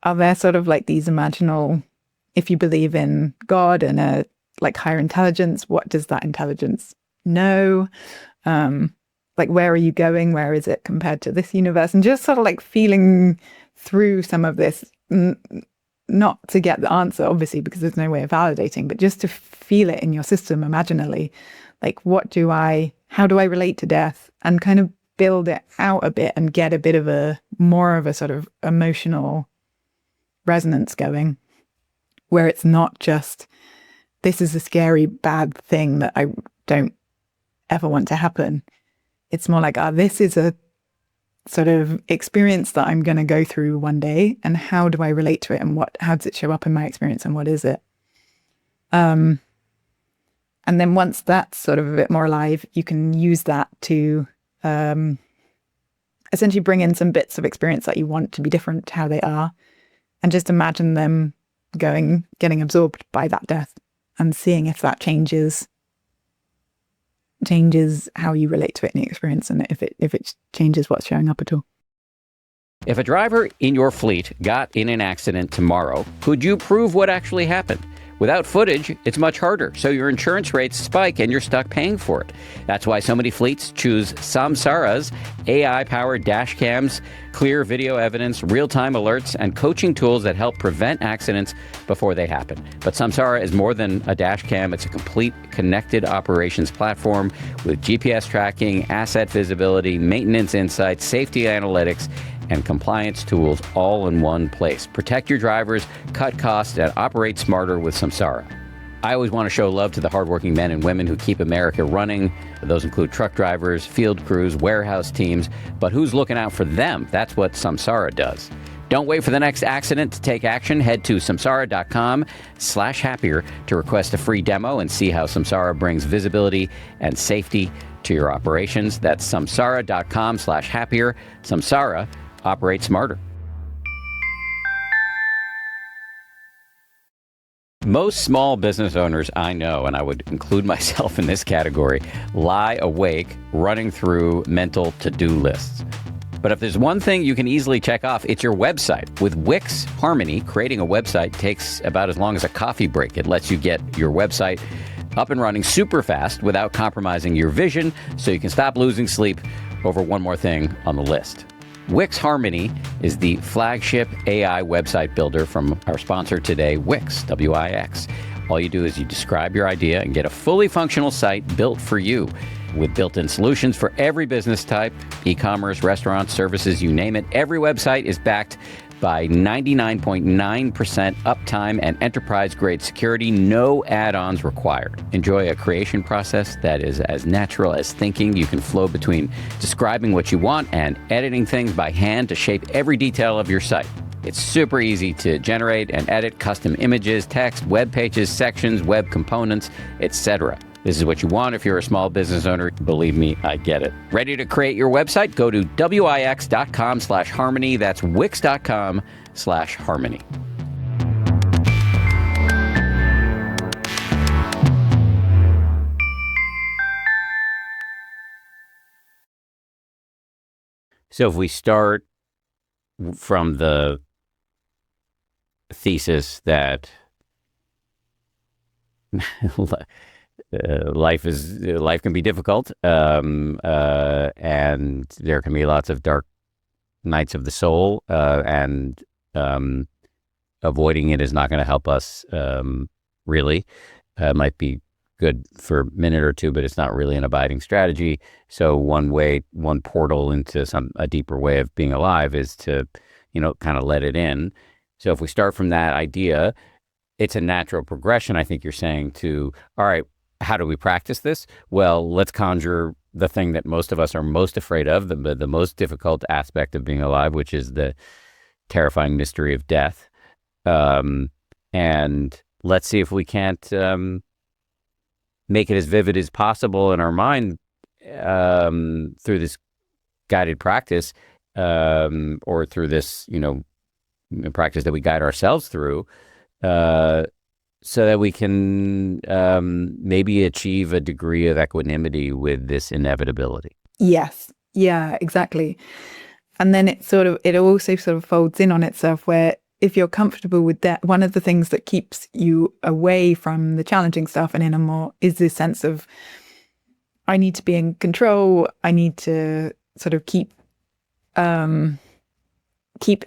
Are there sort of like these imaginal, if you believe in God and a like higher intelligence, what does that intelligence know? Like, where are you going? Where is it compared to this universe? And just sort of like feeling through some of this, not to get the answer, obviously, because there's no way of validating, but just to feel it in your system imaginally. Like, how do I relate to death? And kind of build it out a bit and get a bit of more of a sort of emotional resonance going, where it's not just, this is a scary, bad thing that I don't ever want to happen. It's more like, this is a sort of experience that I'm going to go through one day, and how do I relate to it, and how does it show up in my experience, and what is it? And then once that's sort of a bit more alive, you can use that to essentially bring in some bits of experience that you want to be different to how they are, and just imagine them getting absorbed by that death, and seeing if that changes how you relate to it in the experience, and if it changes what's showing up at all. If a driver in your fleet got in an accident tomorrow, could you prove what actually happened? Without footage, it's much harder, so your insurance rates spike and you're stuck paying for it. That's why so many fleets choose Samsara's AI-powered dash cams, clear video evidence, real-time alerts, and coaching tools that help prevent accidents before they happen. But Samsara is more than a dash cam. It's a complete connected operations platform with GPS tracking, asset visibility, maintenance insights, safety analytics, and compliance tools all in one place. Protect your drivers, cut costs, and operate smarter with Samsara. I always want to show love to the hardworking men and women who keep America running. Those include truck drivers, field crews, warehouse teams. But who's looking out for them? That's what Samsara does. Don't wait for the next accident to take action. Head to samsara.com/happier to request a free demo and see how Samsara brings visibility and safety to your operations. That's samsara.com/happier. Samsara, operate smarter. Most small business owners I know, and I would include myself in this category, lie awake running through mental to-do lists. But if there's one thing you can easily check off, it's your website. With Wix Harmony, creating a website takes about as long as a coffee break. It lets you get your website up and running super fast without compromising your vision, so you can stop losing sleep over one more thing on the list. Wix Harmony is the flagship AI website builder from our sponsor today, Wix, W-I-X. All you do is you describe your idea and get a fully functional site built for you. With built-in solutions for every business type, e-commerce, restaurants, services, you name it. Every website is backed by 99.9% uptime and enterprise-grade security, no add-ons required. Enjoy a creation process that is as natural as thinking. You can flow between describing what you want and editing things by hand to shape every detail of your site. It's super easy to generate and edit custom images, text, web pages, sections, web components, etc. This is what you want if you're a small business owner. Believe me, I get it. Ready to create your website? Go to wix.com/harmony. That's wix.com/harmony. So if we start from the thesis that life can be difficult, and there can be lots of dark nights of the soul, and avoiding it is not going to help us. Really, might be good for a minute or two, but it's not really an abiding strategy. So one portal into a deeper way of being alive is to, kind of let it in. So if we start from that idea, it's a natural progression, I think you're saying, to, all right, how do we practice this? Well, let's conjure the thing that most of us are most afraid of, the most difficult aspect of being alive, which is the terrifying mystery of death. And let's see if we can't make it as vivid as possible in our mind through this guided practice, or through this, practice that we guide ourselves through, so that we can maybe achieve a degree of equanimity with this inevitability. Yes. Yeah, exactly. And then it also sort of folds in on itself, where if you're comfortable with that, one of the things that keeps you away from the challenging stuff and in a more is this sense of, I need to be in control. I need to sort of keep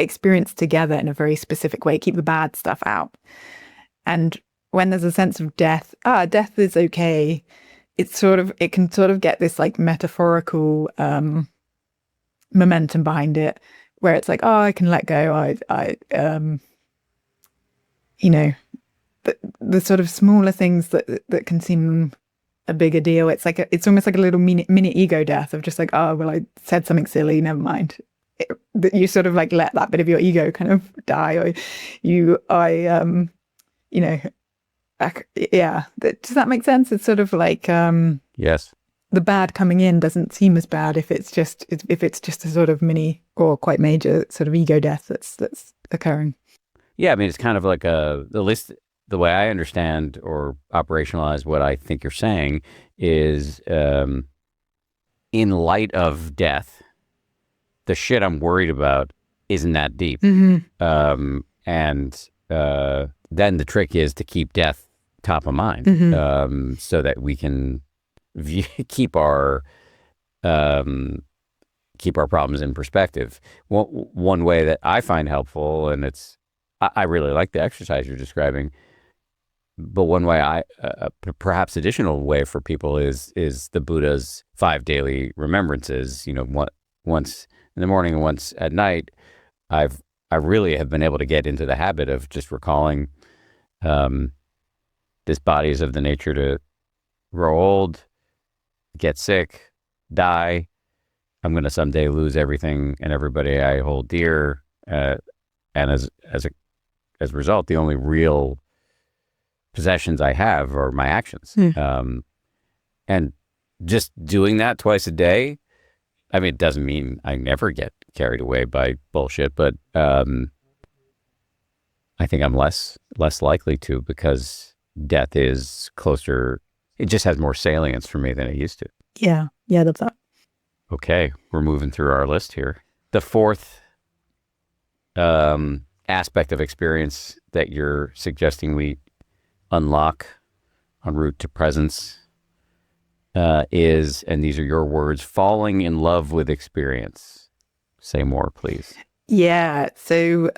experience together in a very specific way, keep the bad stuff out. And when there's a sense of death, death is okay. It can sort of get this like metaphorical momentum behind it, where it's like, oh, I can let go. The sort of smaller things that can seem a bigger deal. It's almost like a little mini ego death of just like, oh, well, I said something silly, never mind. You sort of like let that bit of your ego kind of die, or does that make sense? It's sort of like, yes, the bad coming in doesn't seem as bad if it's just a sort of mini or quite major sort of ego death that's occurring. Yeah, I mean, it's kind of like the list. The way I understand or operationalize what I think you're saying is, in light of death, the shit I'm worried about isn't that deep. Mm-hmm. And then the trick is to keep death top of mind, so that we can keep our problems in perspective. One way that I find helpful, and I really like the exercise you're describing, but one way perhaps additional way for people is the Buddha's 5 daily remembrances. Once in the morning and once at night. I really have been able to get into the habit of just recalling, this body is of the nature to grow old, get sick, die. I'm going to someday lose everything and everybody I hold dear, and as a result, the only real possessions I have are my actions. And just doing that twice a day, I mean, it doesn't mean I never get carried away by bullshit, but I think I'm less likely to, because death is closer. It just has more salience for me than it used to. Yeah, that's that. Okay, we're moving through our list here. The fourth aspect of experience that you're suggesting we unlock en route to presence is, and these are your words, falling in love with experience. Say more, please. Yeah, so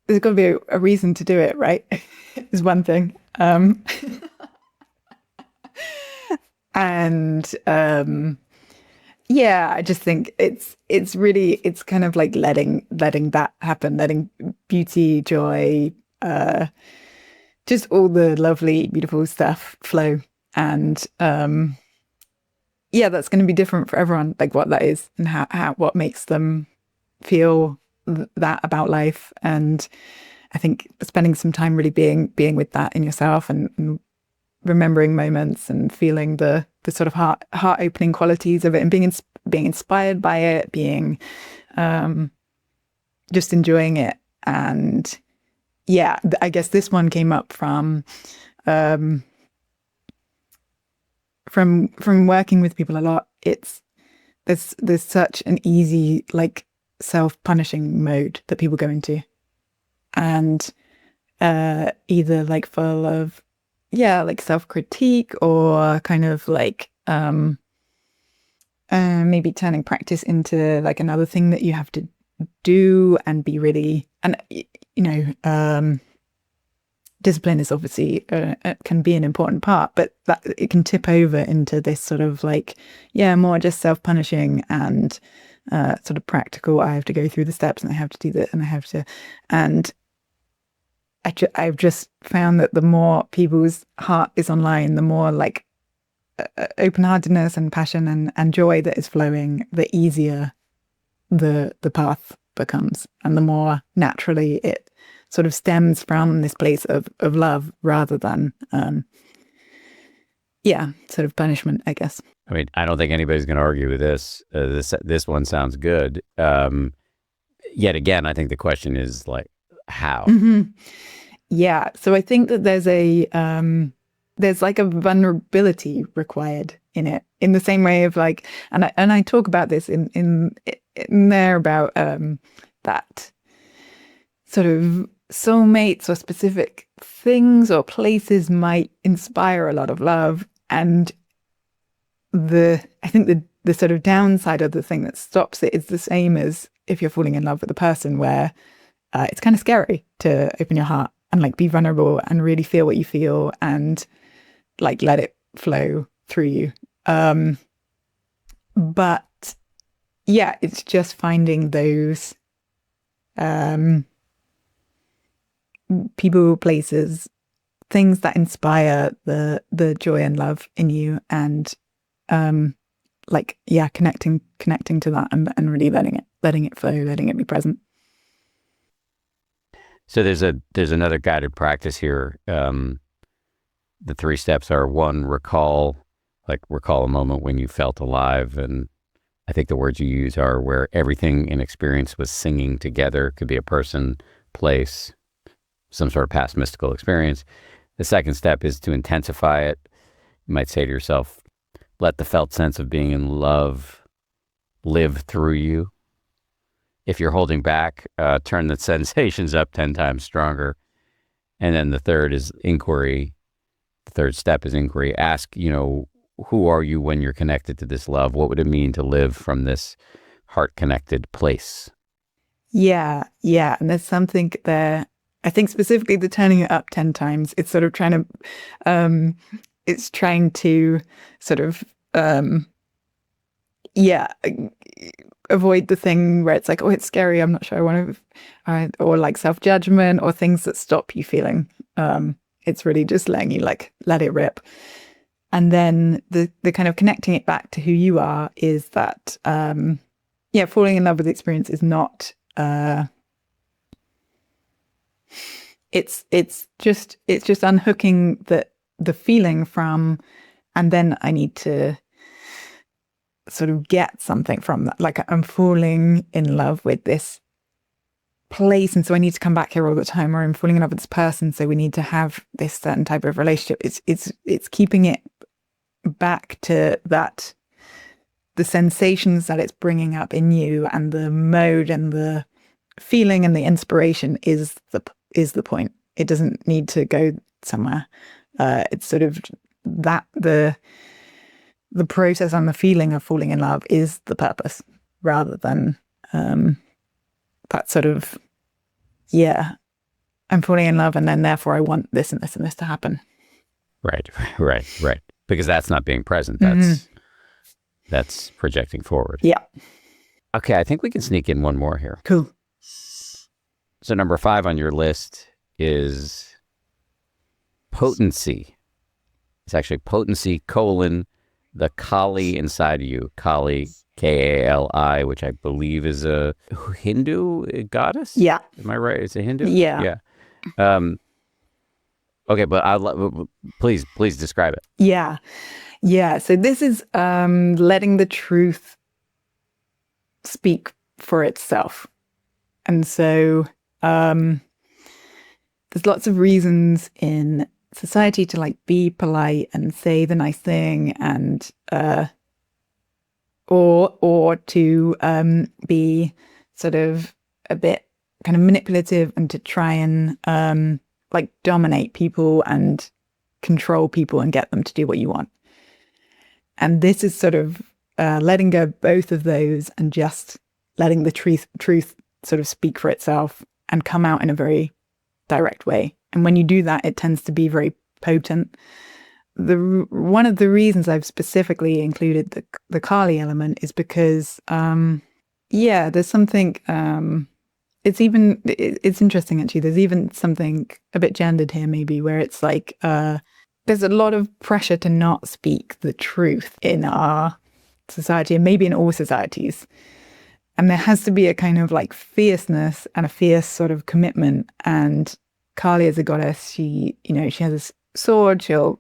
there's got to be a reason to do it, right? Is one thing. And I just think it's kind of like letting that happen, letting beauty, joy, just all the lovely, beautiful stuff flow. And that's going to be different for everyone, like what that is and how what makes them feel that about life. And I think spending some time really being with that in yourself and remembering moments and feeling the sort of heart opening qualities of it, and being inspired by it, being just enjoying it. And I guess this one came up from working with people a lot. There's such an easy like self-punishing mode that people go into, and either like full of like self-critique, or kind of like maybe turning practice into like another thing that you have to do and be really, and discipline is obviously can be an important part, but that it can tip over into this sort of like more just self-punishing and sort of practical. I have to go through the steps and I have to do that and I have to, and I've just found that the more people's heart is online, the more like open-heartedness and passion and joy that is flowing, the easier the path becomes, and the more naturally it sort of stems from this place of love rather than sort of punishment, I guess. I mean, I don't think anybody's going to argue with this. This one sounds good. Yet again, I think the question is like, how? Yeah. So I think that there's like a vulnerability required in it, in the same way of like, and I talk about this in there about that sort of soulmates or specific things or places might inspire a lot of love, and I think the sort of downside of the thing that stops it is the same as if you're falling in love with a person, where it's kind of scary to open your heart and like be vulnerable and really feel what you feel and like let it flow through you. But yeah, it's just finding those people, places, things that inspire the joy and love in you, and connecting to that and really letting it flow, letting it be present. So there's another guided practice here. The 3 steps are: 1, recall a moment when you felt alive. And I think the words you use are where everything in experience was singing together. Could be a person, place, some sort of past mystical experience. The 2nd step is to intensify it. You might say to yourself, let the felt sense of being in love live through you. If you're holding back, turn the sensations up 10 times stronger. And then the 3rd is inquiry. The 3rd step is inquiry. Ask, who are you when you're connected to this love? What would it mean to live from this heart-connected place? Yeah. And there's something there. I think specifically the turning it up 10 times, it's sort of trying to sort of, avoid the thing where it's like, oh, it's scary, I'm not sure I want to, or like self-judgment or things that stop you feeling. It's really just letting you like let it rip. And then the kind of connecting it back to who you are is that, falling in love with the experience is not, it's just unhooking the feeling from, and then I need to sort of get something from that. Like I'm falling in love with this place, and so I need to come back here all the time, or I'm falling in love with this person, so we need to have this certain type of relationship. It's keeping it back to that, the sensations that it's bringing up in you, and the mode and the feeling and the inspiration is the point. It doesn't need to go somewhere. It's sort of that the process and the feeling of falling in love is the purpose, rather than that sort of, I'm falling in love and then therefore I want this and this and this to happen. Right. Because that's not being present. That's projecting forward. Yeah. Okay, I think we can sneak in one more here. Cool. So number 5 on your list is potency. It's actually potency : the Kali inside of you. Kali, Kali, which I believe is a Hindu goddess. Yeah. Am I right? It's a Hindu? Yeah. Yeah. Okay, but please describe it. Yeah. So this is letting the truth speak for itself. And so there's lots of reasons in society to like be polite and say the nice thing, and or to be sort of a bit kind of manipulative and to try and like dominate people and control people and get them to do what you want. And this is sort of letting go both of those and just letting the truth sort of speak for itself and come out in a very direct way. And when you do that, it tends to be very potent. One of the reasons I've specifically included the Kali element is because, there's something, it's interesting actually, there's even something a bit gendered here maybe, where it's like, there's a lot of pressure to not speak the truth in our society, and maybe in all societies. there has to be a kind of like fierceness and a fierce sort of commitment. And Kali as a goddess, she has a sword. She'll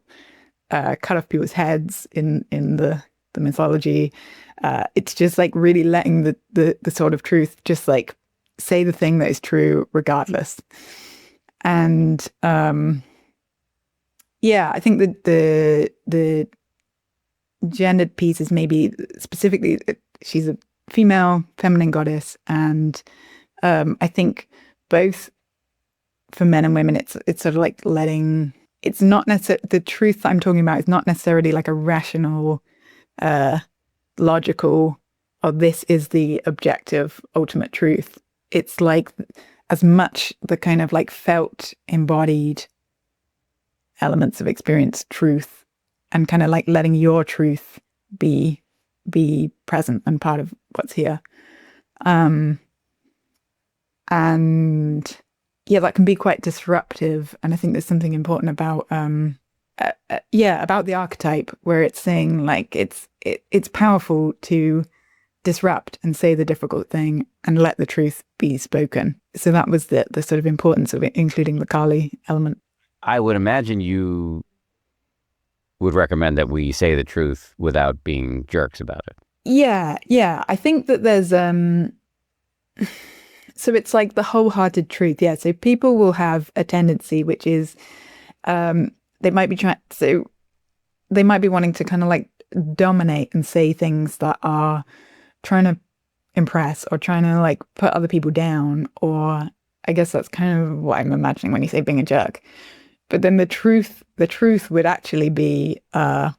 cut off people's heads in the mythology. It's just like really letting the sort of truth just like say the thing that is true regardless. And I think that the gendered piece is maybe specifically she's a female feminine goddess, and I think both for men and women it's sort of like letting, it's not necessarily the truth that I'm talking about is not necessarily like a rational logical, or this is the objective ultimate truth. It's like as much the kind of like felt embodied elements of experience truth, and kind of like letting your truth be present and part of what's here. And that can be quite disruptive. And I think there's something important about about the archetype, where it's saying like it's powerful to disrupt and say the difficult thing and let the truth be spoken. So that was the sort of importance of it, including the Kali element. I would imagine you would recommend that we say the truth without being jerks about it. Yeah. I think that there's so it's like the wholehearted truth. Yeah. So people will have a tendency, which is they might be wanting to kind of like dominate and say things that are trying to impress or trying to like put other people down, or I guess that's kind of what I'm imagining when you say being a jerk. But then the truth would actually be if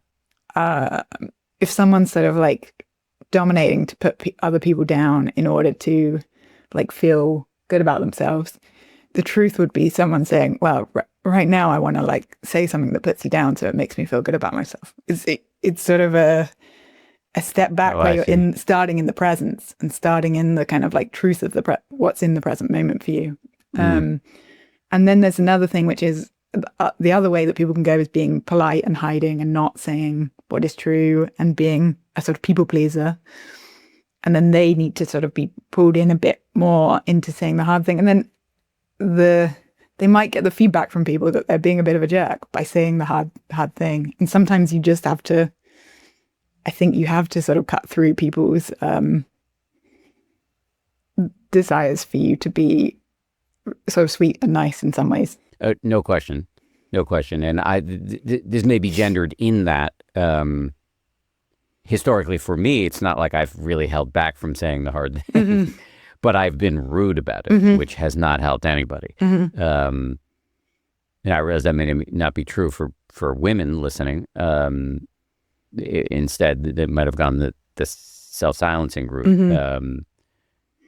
someone's sort of like dominating to put other people down in order to like feel good about themselves, the truth would be someone saying, well, right now I want to like say something that puts you down so it makes me feel good about myself. It's sort of a step back where you're starting in the presence and starting in the kind of like truth of what's in the present moment for you. And then there's another thing, which is the other way that people can go is being polite and hiding and not saying what is true and being a sort of people pleaser. And then they need to sort of be pulled in a bit more into saying the hard thing. And then they might get the feedback from people that they're being a bit of a jerk by saying the hard thing. And sometimes you just have to, I think you have to sort of cut through people's desires for you to be sort of sweet and nice in some ways. No question. And this may be gendered in that historically for me, it's not like I've really held back from saying the hard thing, but I've been rude about it, which has not helped anybody. And I realize that may not be true for women listening. Instead, they might have gone the self-silencing route.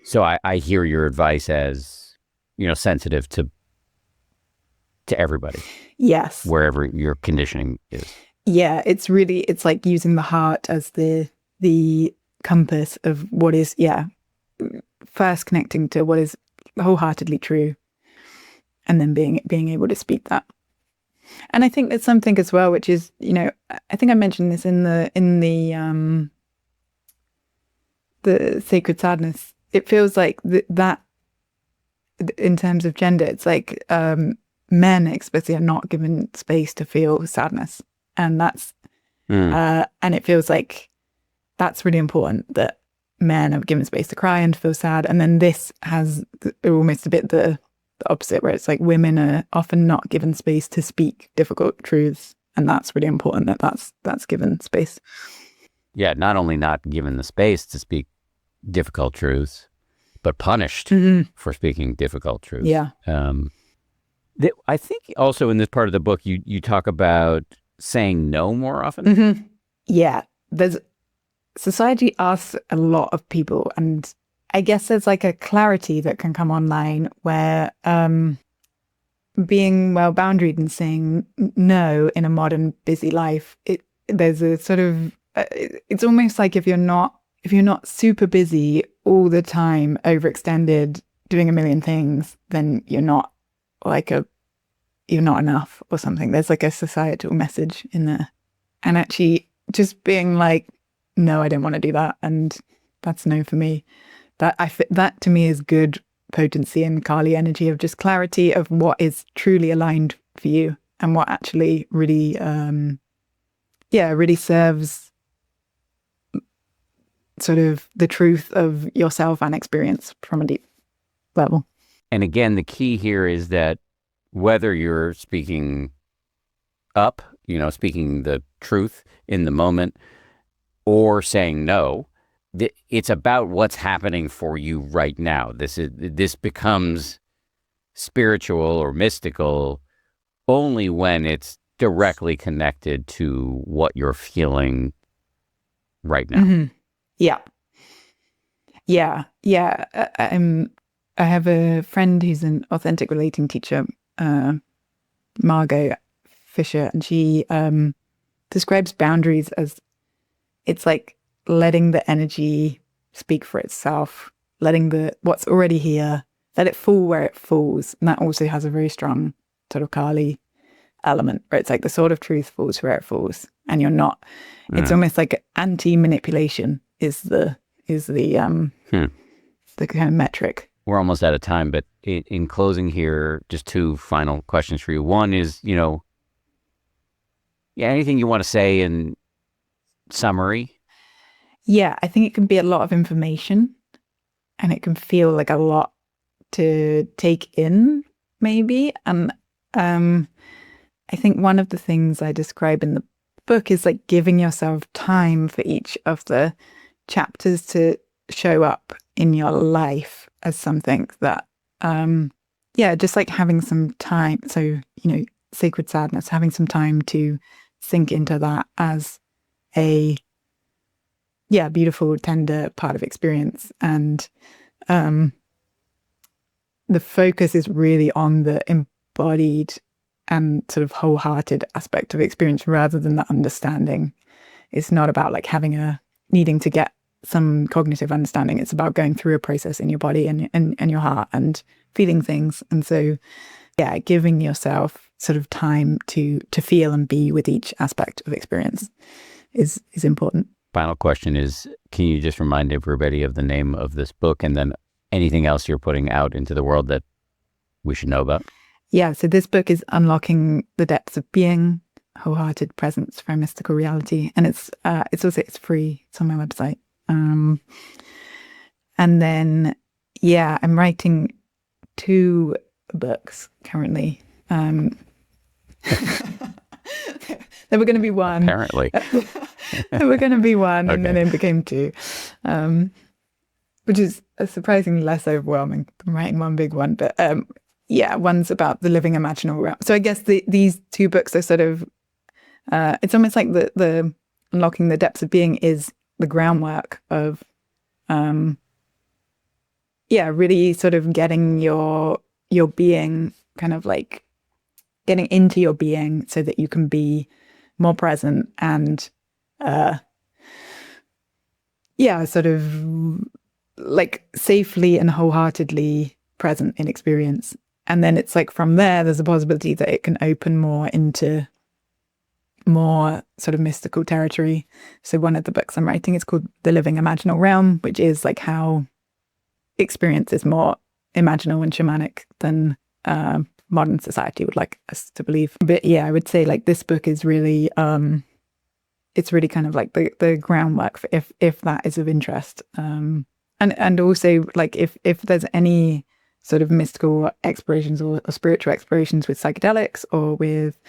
So I hear your advice as, sensitive to everybody. Yes. Wherever your conditioning is. Yeah, it's like using the heart as the compass of what is, first connecting to what is wholeheartedly true, and then being able to speak that. And I think there's something as well, which is, I think I mentioned this in the sacred sadness. It feels like that in terms of gender, it's like men especially are not given space to feel sadness, and that's and it feels like that's really important, that men are given space to cry and to feel sad. And then this has almost a bit the opposite, where it's like women are often not given space to speak difficult truths, and that's really important that's given space. Yeah, not only not given the space to speak difficult truths, but punished for speaking difficult truths. Yeah. I think also in this part of the book, you talk about saying no more often. Yeah, society asks a lot of people, and I guess there's like a clarity that can come online where being well boundaried and saying no in a modern busy life, there's a sort of it's almost like if you're not super busy all the time, overextended, doing a million things, then you're not enough or something. There's like a societal message in there, and actually just being like, no, I don't want to do that, and that's no for me. that to me is good potency and Kali energy of just clarity of what is truly aligned for you and what actually really, really serves sort of the truth of yourself and experience from a deep level. And again, the key here is that whether you're speaking up, speaking the truth in the moment, or saying no, it's about what's happening for you right now. This becomes spiritual or mystical only when it's directly connected to what you're feeling right now. Mm-hmm. Yeah. I have a friend who's an authentic relating teacher, Margot Fisher, and she describes boundaries as it's like letting the energy speak for itself, letting what's already here, let it fall where it falls. And that also has a very strong sort of Kali element, where it's like the sword of truth falls where it falls, and you're not. It's almost like anti-manipulation is the kind of metric. We're almost out of time, but in closing here, just two final questions for you. One is, anything you want to say in summary? Yeah, I think it can be a lot of information, and it can feel like a lot to take in, maybe. And I think one of the things I describe in the book is like giving yourself time for each of the chapters to show up in your life as something that, just like having some time. So, sacred sadness, having some time to sink into that as a beautiful, tender part of experience. And the focus is really on the embodied and sort of wholehearted aspect of experience rather than the understanding. It's not about like needing to get some cognitive understanding. It's about going through a process in your body and your heart and feeling things. And so, giving yourself sort of time to feel and be with each aspect of experience is important. Final question is, can you just remind everybody of the name of this book and then anything else you're putting out into the world that we should know about? Yeah, so this book is Unlocking the Depths of Being, Wholehearted Presence for a Mystical Reality. And it's free. It's on my website. And then, I'm writing 2 books currently. There were going to be one. Apparently. There were going to be one, Okay. and then it became 2, which is surprisingly less overwhelming than writing one big one. But one's about the living imaginal realm. So I guess these 2 books are sort of, it's almost like the Unlocking the Depths of Being is the groundwork of, really sort of getting your being, kind of like getting into your being so that you can be more present and, sort of like safely and wholeheartedly present in experience. And then it's like from there's a possibility that it can open more into more sort of mystical territory. So one of the books I'm writing is called The Living Imaginal Realm, which is like how experience is more imaginal and shamanic than modern society would like us to believe. But I would say like this book is really, it's really kind of like the groundwork for if that is of interest. And also like if there's any sort of mystical explorations or spiritual explorations with psychedelics or with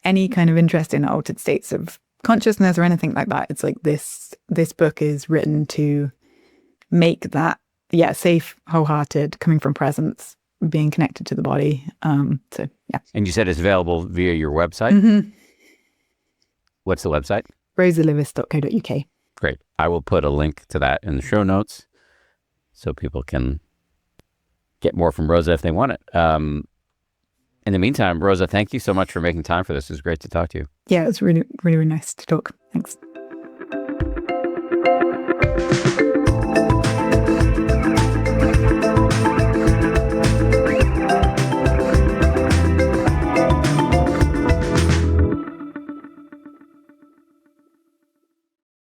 any kind of interest in altered states of consciousness or anything like that, it's like this book is written to make that safe, wholehearted, coming from presence, being connected to the body. And you said it's available via your website? Mm-hmm. What's the website? rosalewis.co.uk. Great. I will put a link to that in the show notes so people can get more from Rosa if they want it. In the meantime, Rosa, thank you so much for making time for this. It was great to talk to you. Yeah, it was really, really, really nice to talk. Thanks.